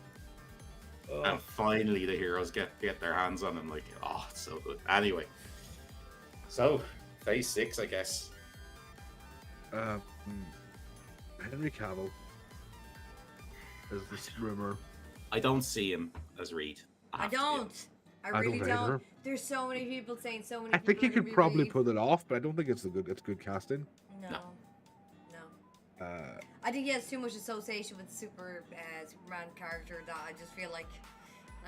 Oh. And finally the heroes get their hands on him. Like, oh, it's so good. Anyway, so phase 6, I guess. Henry Cavill is this rumor. I don't see him as Reed. I have to be don't. honest. I I really don't don't. either. There's so many people saying so many. I think he people are could gonna probably be pull it off, but I don't think it's good casting. No. No. No. I think he has too much association with Superman character that I just feel like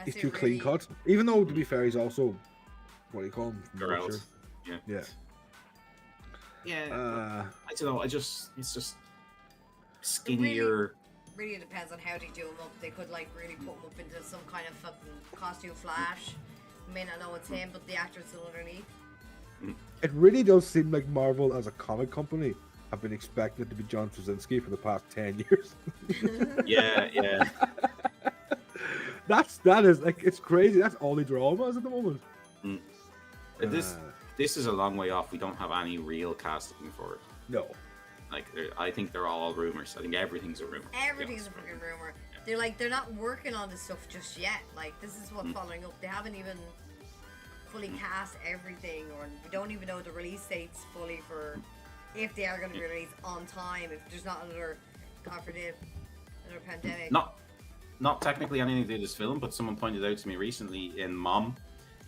He's unless too it clean really- cut. Even though, to be fair, he's also what do you call him? From Geralt. Witcher. Yeah. Yeah. Yeah. I don't know. It's just skinnier. Really depends on how they do him up. They could like really put him up into some kind of fucking costume flash. You may not know it's him, but the actor's still underneath. It really does seem like Marvel, as a comic company, have been expecting it to be John Krasinski for the past 10 years. Yeah. that is like, it's crazy. That's all they draw him as at the moment. This is a long way off. We don't have any real casting for it. No. Like, I think they're all rumors. I think everything's a rumor. Everything's a freaking rumor. They're not working on this stuff just yet. Like, this is what's following up. They haven't even fully cast everything, or we don't even know the release dates fully for if they are going to be released on time. If there's not another, God forbid, another pandemic. Not technically anything to do with this film, but someone pointed out to me recently in Mom.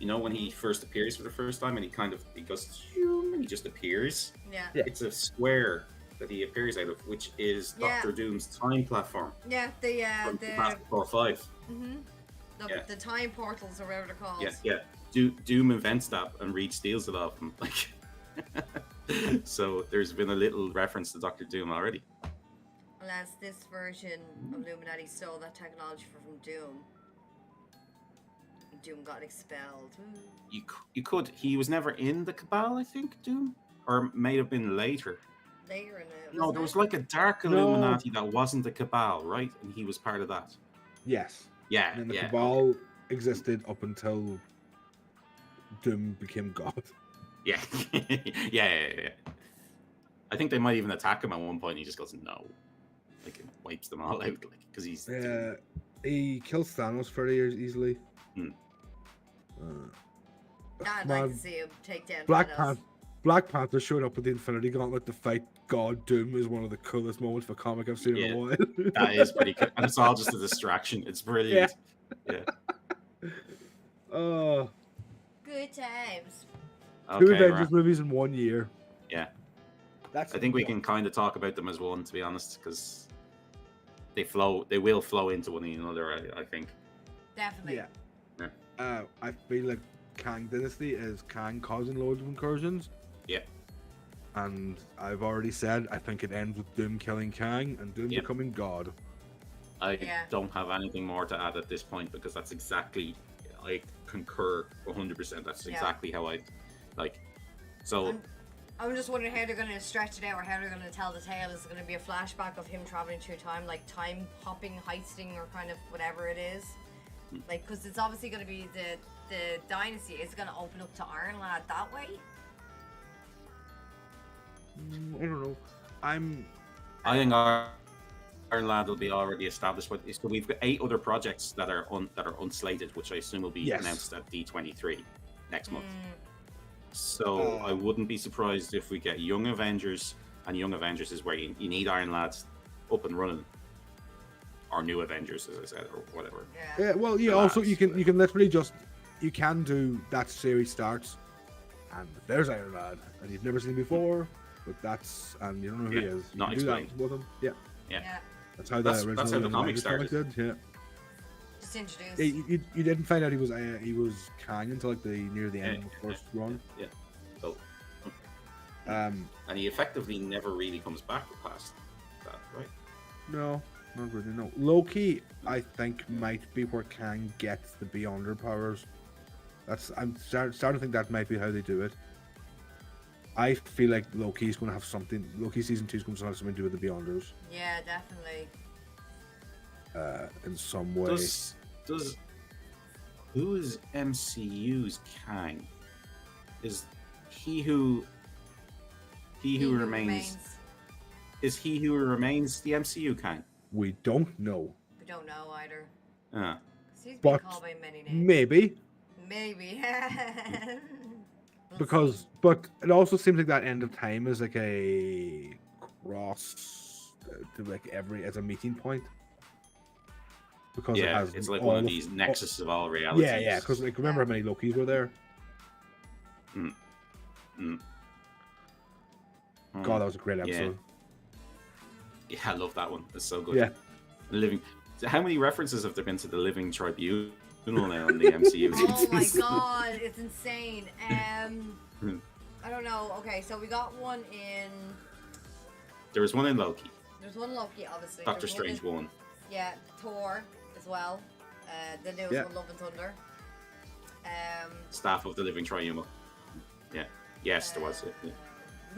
You know, when he first appears for the first time, and he goes, and he just appears. Yeah. Yeah. It's a square that he appears out of, which is Yeah. Doctor Doom's time platform Yeah. from Fantastic Four 5. The time portals or whatever they're called. Yeah. Doom invents that, and Reed steals it off him. Like, so there's been a little reference to Doctor Doom already. Unless this version of Illuminati stole that technology from Doom. Doom got expelled. You could. He was never in the Cabal, I think. Doom, or may have been later. Later in it. No, there was like a dark No. Illuminati that wasn't the Cabal, right? And he was part of that. Yes. Yeah, And then the yeah. Cabal existed up until Doom became God. Yeah. yeah. I think they might even attack him at one point. And he just goes no, like it wipes them all out, like because he's. He kills Thanos fairly easily. I'd Man, like to see him take down Thanos. Black Panther showed up with the Infinity Gauntlet to fight God Doom is one of the coolest moments for comic I've seen in a while. That is pretty cool, and it's all just a distraction. It's brilliant. Yeah. Good times. Two Okay, Avengers right. movies in 1 year. Yeah. That's I think we can kind of talk about them as one, to be honest, because they will flow into one another. I think. Definitely. Yeah. I feel like Kang Dynasty is Kang causing loads of incursions. Yeah. And I've already said I think it ends with Doom killing Kang and Doom becoming God. I don't have anything more to add at this point because that's exactly, I concur 100%. That's exactly how I like. So I'm just wondering how they're going to stretch it out or how they're going to tell the tale. Is it going to be a flashback of him traveling through time, like time hopping, heisting, or kind of whatever it is? Like, because it's obviously going to be the dynasty. Is it going to open up to Iron Lad that way? I don't know. I think our lad will be already established. But so we've got 8 other projects that are unslated, which I assume will be announced at D23 next month. So I wouldn't be surprised if we get Young Avengers, and Young Avengers is where you need Iron Lads up and running, or New Avengers, as I said, or whatever. Yeah. Well, yeah. Also, you can literally you can do that series starts, and there's Iron Lad, and you've never seen him before, but and you don't know who he is. Not you do explained. That with him. Yeah. That's how the comic started. Did. Yeah. Just introduced. Yeah, you didn't find out he was Kang until like near the end of the first run. Yeah. So. And he effectively never really comes back past that, right? No, not really. No. Loki, I think, might be where Kang gets the Beyonder powers. I'm starting to think that might be how they do it. I feel like Loki's going to have something. Loki season 2 is going to have something to do with the Beyonders. Yeah, definitely. In some way. Who is MCU's Kang? Is he who remains? Is he who remains the MCU Kang? We don't know. We don't know either. He's been But called by many names. maybe. But it also seems like that End of Time is like a cross to like as a meeting point. Because it's like one of these nexus of all realities. Yeah, because like remember how many Lokis were there? God, that was a great episode. Yeah, I love that one. It's so good. Yeah. How many references have there been to the Living Tribunal now in the MCU? Oh my god, it's insane. I don't know. Okay, so we got one in. There was one in Loki. There's one Loki, obviously. Doctor Strange one. Yeah, Thor as well. The newest one, Love and Thunder. Staff of the Living Tribunal. Yeah. Yes, there was it. Yeah.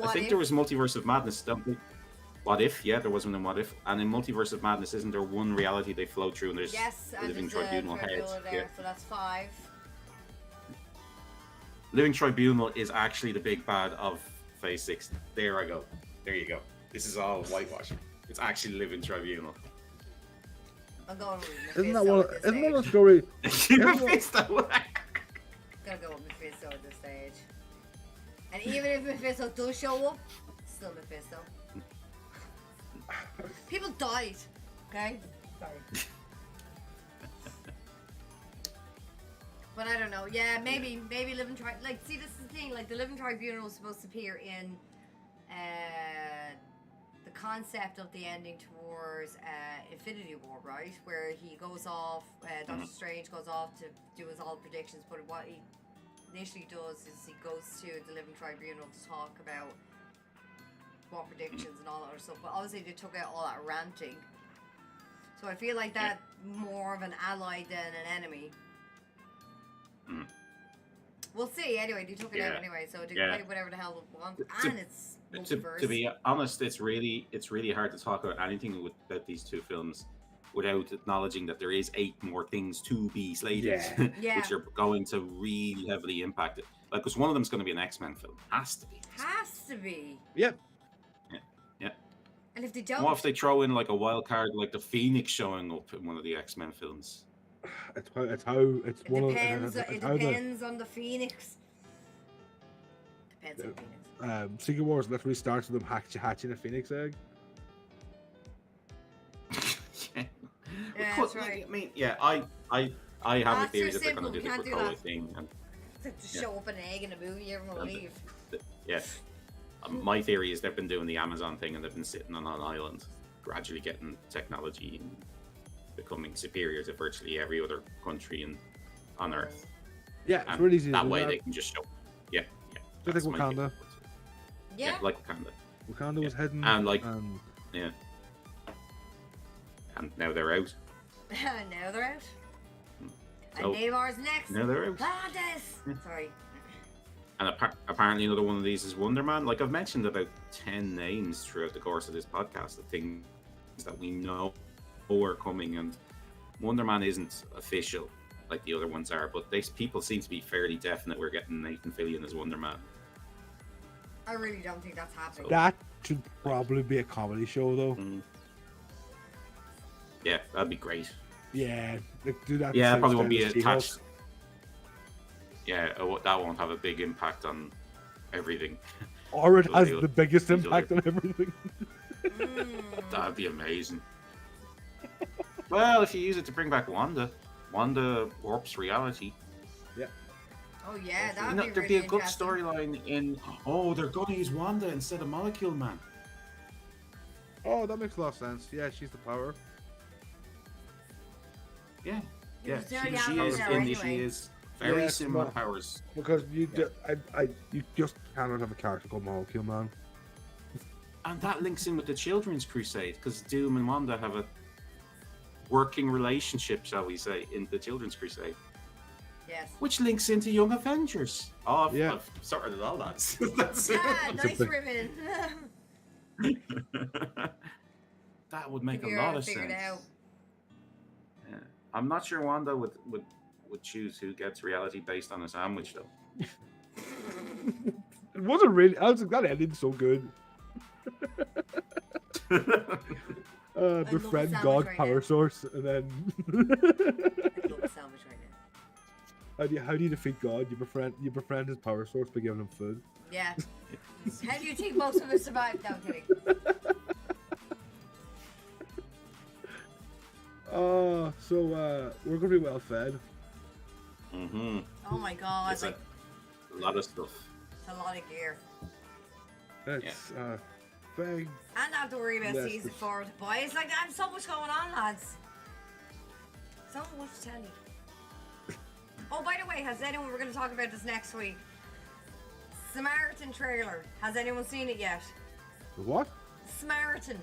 I think If? there was Multiverse of Madness. What If? Yeah, there was one in What If. And in Multiverse of Madness, isn't there one reality they flow through and there's the Living Tribunal heads? There, so that's 5. Living Tribunal is actually the big bad of Phase 6. There I go. There you go. This is all whitewashing. It's actually Living Tribunal. I'm going with Mephisto. Isn't that a story? Mephisto. Gotta go with Mephisto at this stage. And even if Mephisto does show up, still Mephisto. People died. Okay? Sorry. But I don't know. Yeah, maybe Living Tribunal. Like, see, this is the thing. Like, the Living Tribunal was supposed to appear in the concept of the ending towards Infinity War, right? Where he goes off, Doctor Strange goes off to do his all predictions. But what he initially does is he goes to the Living Tribunal to talk about what predictions and all that other stuff. But obviously, they took out all that ranting. So I feel like that's more of an ally than an enemy. We'll see. Anyway, they took it out anyway, so they can play whatever the hell they want. And it's multiverse. To be honest, it's really hard to talk about anything about these two films without acknowledging that there is 8 more things to be slated, which are going to really heavily impact it. Like, because one of them's going to be an X-Men film. Has to be. Has to be. Yep. Yeah. And if they don't, what if they throw in like a wild card, like the Phoenix showing up in one of the X-Men films? It depends on the Phoenix. Depends on the Phoenix. Secret Wars literally starts with them hatching a Phoenix egg. Yeah, that's right. I mean, I have a theory that they're going to do the Krakoa thing. And, to show up an egg in a movie, everyone will leave. Yeah. My theory is they've been doing the Amazon thing and they've been sitting on an island, gradually getting technology and becoming superior to virtually every other country and on Earth. Yeah, it's And really easy to that do way that. they can just show. Yeah, yeah. Just like that's my Wakanda. favorite. Yeah. Like Wakanda. Wakanda was hidden, And, like- and Yeah. And now they're out. Now they're out. And So, Neymar's next. now they're out. Atlantis. Sorry. And apparently another one of these is Wonder Man. Like I've mentioned about 10 names throughout the course of this podcast of things that we know are coming, and Wonder Man isn't official like the other ones are, but people seem to be fairly definite we're getting Nathan Fillion as Wonder Man. I really don't think that's happening. that should probably be a comedy show, though. Mm. Yeah, that'd be great. Yeah, like, do that. Yeah, same it probably style won't be as She-Hulk. attached. Yeah, that won't have a big impact on everything. Or it has They'll- the biggest they'll- impact on everything. That'd be amazing. Well, if you use it to bring back Wanda warps reality. Oh yeah, that would No, be there'd really be a good interesting. storyline in. Oh, they're going to use Wanda instead of Molecule Man. Oh, that makes a lot of sense. Yeah, she's the power. Yeah, You yeah. just already She have is. them there She anyway. is very Yeah, similar smart. powers. Because you, Yeah. you just cannot have a character called Molecule Man. And that links in with the Children's Crusade because Doom and Wanda have a working relationship, shall we say, in the Children's Crusade, Yes. which links into Young Avengers. Oh, Yeah. I've sorted it all, lads. That's it. Ah, nice big- ribbon. That would make a Figure lot out- of figure it sense. out. Yeah. I'm not sure Wanda would choose who gets reality based on a sandwich, though. It wasn't really. I was like, that ended so good. love Befriend the sandwich God right power now. source, and then I love the sandwich right now. how do you defeat God? You befriend his power source by giving him food. Yeah. How do you think most of us survived? No, I'm kidding. So we're gonna be well fed. Mm-hmm. Oh my god, It's like, a lot of stuff. it's a lot of gear. It's big. And I have to worry about Yes, season it's- 4 with the boys. Like, I have so much going on, lads. So much to tell you. Oh, by the way, has anyone, we're going to talk about this next week. Samaritan trailer. Has anyone seen it yet? What? Samaritan.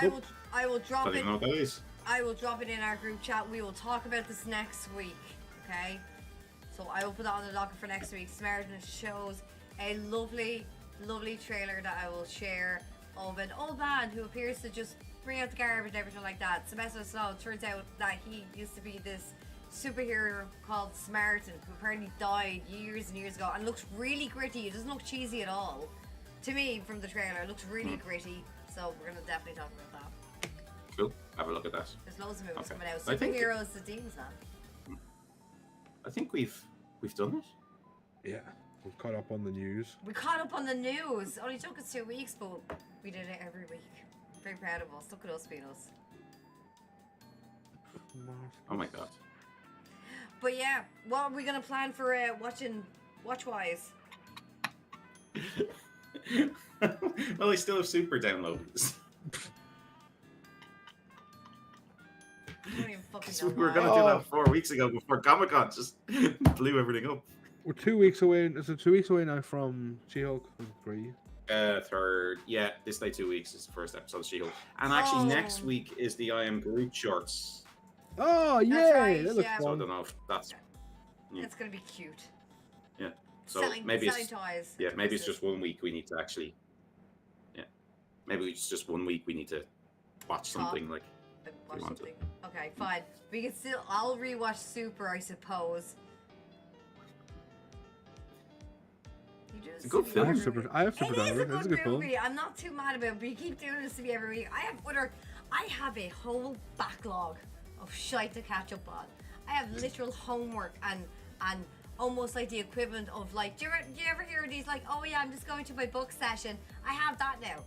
Nope. I will drop Don't it. even know what that is. I will drop it in our group chat. We will talk about this next week, okay? So I will put that on the docket for next week. Samaritan shows a lovely, lovely trailer that I will share of an old man who appears to just bring out the garbage and everything like that. Sylvester Stallone, turns out that he used to be this superhero called Samaritan who apparently died years and years ago and looks really gritty. It doesn't look cheesy at all. To me, from the trailer, it looks really gritty. So we're going to definitely talk about that. Cool. Have a look at that. There's loads of movies Okay. coming out. I think- Superheroes, the Dean's man. I think we've done it. Yeah, we've caught up on the news. We caught up on the news. Only took us 2 weeks, but we did it every week. Very proud of us. Look at us being us. Oh my god. But yeah, what are we gonna plan for watch-wise? Well, I still have super downloads. I don't even fucking Because know we were why. going to do that 4 weeks ago before Comic Con just blew everything up. We're 2 weeks away. Is it 2 weeks away now from She-Hulk? 3. Third, yeah, this day 2 weeks is the first episode of She-Hulk. And actually, next Oh. week is the I Am Groot shorts. Oh That's yeah, right, that looks yeah. So I fun. don't know if that's. Yeah. It's gonna be cute. Yeah. So selling, maybe selling it's toys. yeah, maybe it's This is- just 1 week we need to actually. Yeah, maybe it's just 1 week we need to watch something like. Watch want something. Okay, fine. We can still. I'll rewatch Super, I suppose. You do It's a good Super film. I have every super. week. I have super It is a download. It's a good good film. movie. I'm not too mad about it, but you keep doing this to me every week. I have a whole backlog of shite to catch up on. I have literal homework and almost like the equivalent of like, do you ever hear these like, oh yeah, I'm just going to my book session. I have that now.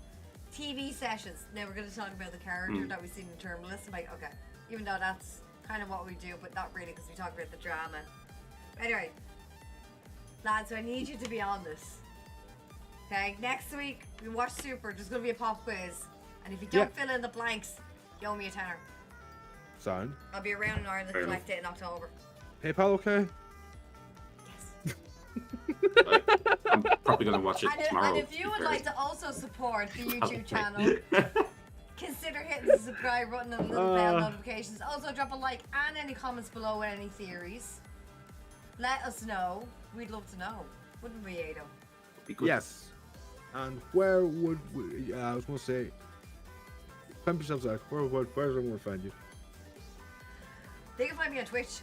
TV sessions. Now we're going to talk about the character that we've seen in Terminalist. I'm like, okay, even though that's kind of what we do, but not really because we talk about the drama. Anyway, lads, I need you to be on this. Okay, next week we watch Super. There's going to be a pop quiz, and if you don't fill in the blanks, you owe me a tenner. Sound. I'll be around in Ireland to Fair collect it in October. PayPal okay? Yes. I'm probably going to watch it tomorrow. And if you would like to also support the YouTube channel, consider hitting the subscribe button and the little bell notifications. Also, drop a like and any comments below with any theories. Let us know. We'd love to know. Wouldn't we, Ado? Be good. Yes. And where would we, I was going to say, pump yourselves out. Where's everyone going to find you? They can find me on Twitch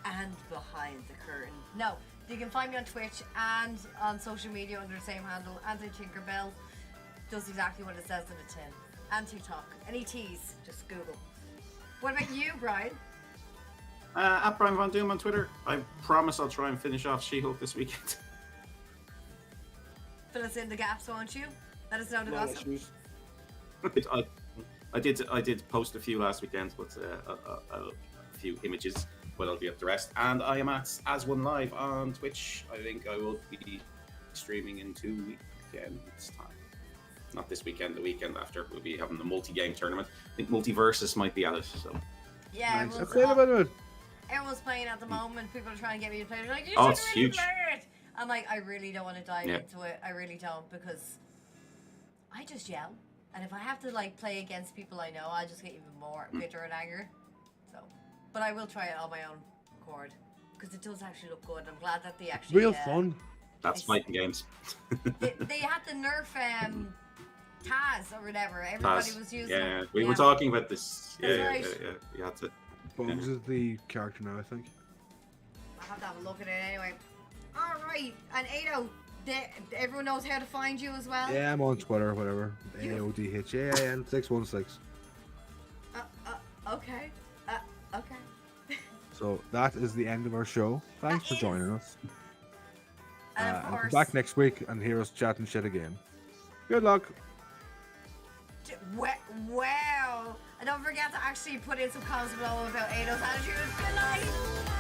and behind the curtain. No, you can find me on Twitch and on social media under the same handle. Anthony Tinkerbell does exactly what it says in the tin. And TikTok. Any teas, just Google. What about you, Brian? At Brian Von Doom on Twitter. I promise I'll try and finish off She-Hulk this weekend. Fill us in the gaps, won't you? Let us know the No gossip. issues. I did post a few last weekend, but a few images, but I'll be up the rest. And I am at As1 Live on Twitch. I think I will be streaming in 2 weekends time. Not this weekend, the weekend after. We'll be having the multi-game tournament. I think Multiversus might be at it. So Yeah, Nice. everyone's, everyone's playing at the moment. People are trying to get me to play. They're like, you Oh, should it's really huge. play it. I'm like, I really don't want to dive Yeah. into it. I really don't, because I just yell. And if I have to like play against people I know, I'll just get even more bitter and angry. So, but I will try it on my own accord, because it does actually look good. I'm glad that they actually Real fun. that's fighting games. they had to nerf Taz or whatever. Everybody was using. Yeah, we were talking about this. That's Yeah, right. yeah. You had to. Bugs is the character now, I think. I'll have to have a look at it anyway. All right, and Ado, everyone knows how to find you as well. Yeah, I'm on Twitter, whatever. You- AODHAN616. Okay. Okay. So that is the end of our show. Thanks That for is. joining us. And of And come course, back next week and hear us chatting shit again. Good luck. Wow. And don't forget to actually put in some comments below about Ado's attitude. Good night.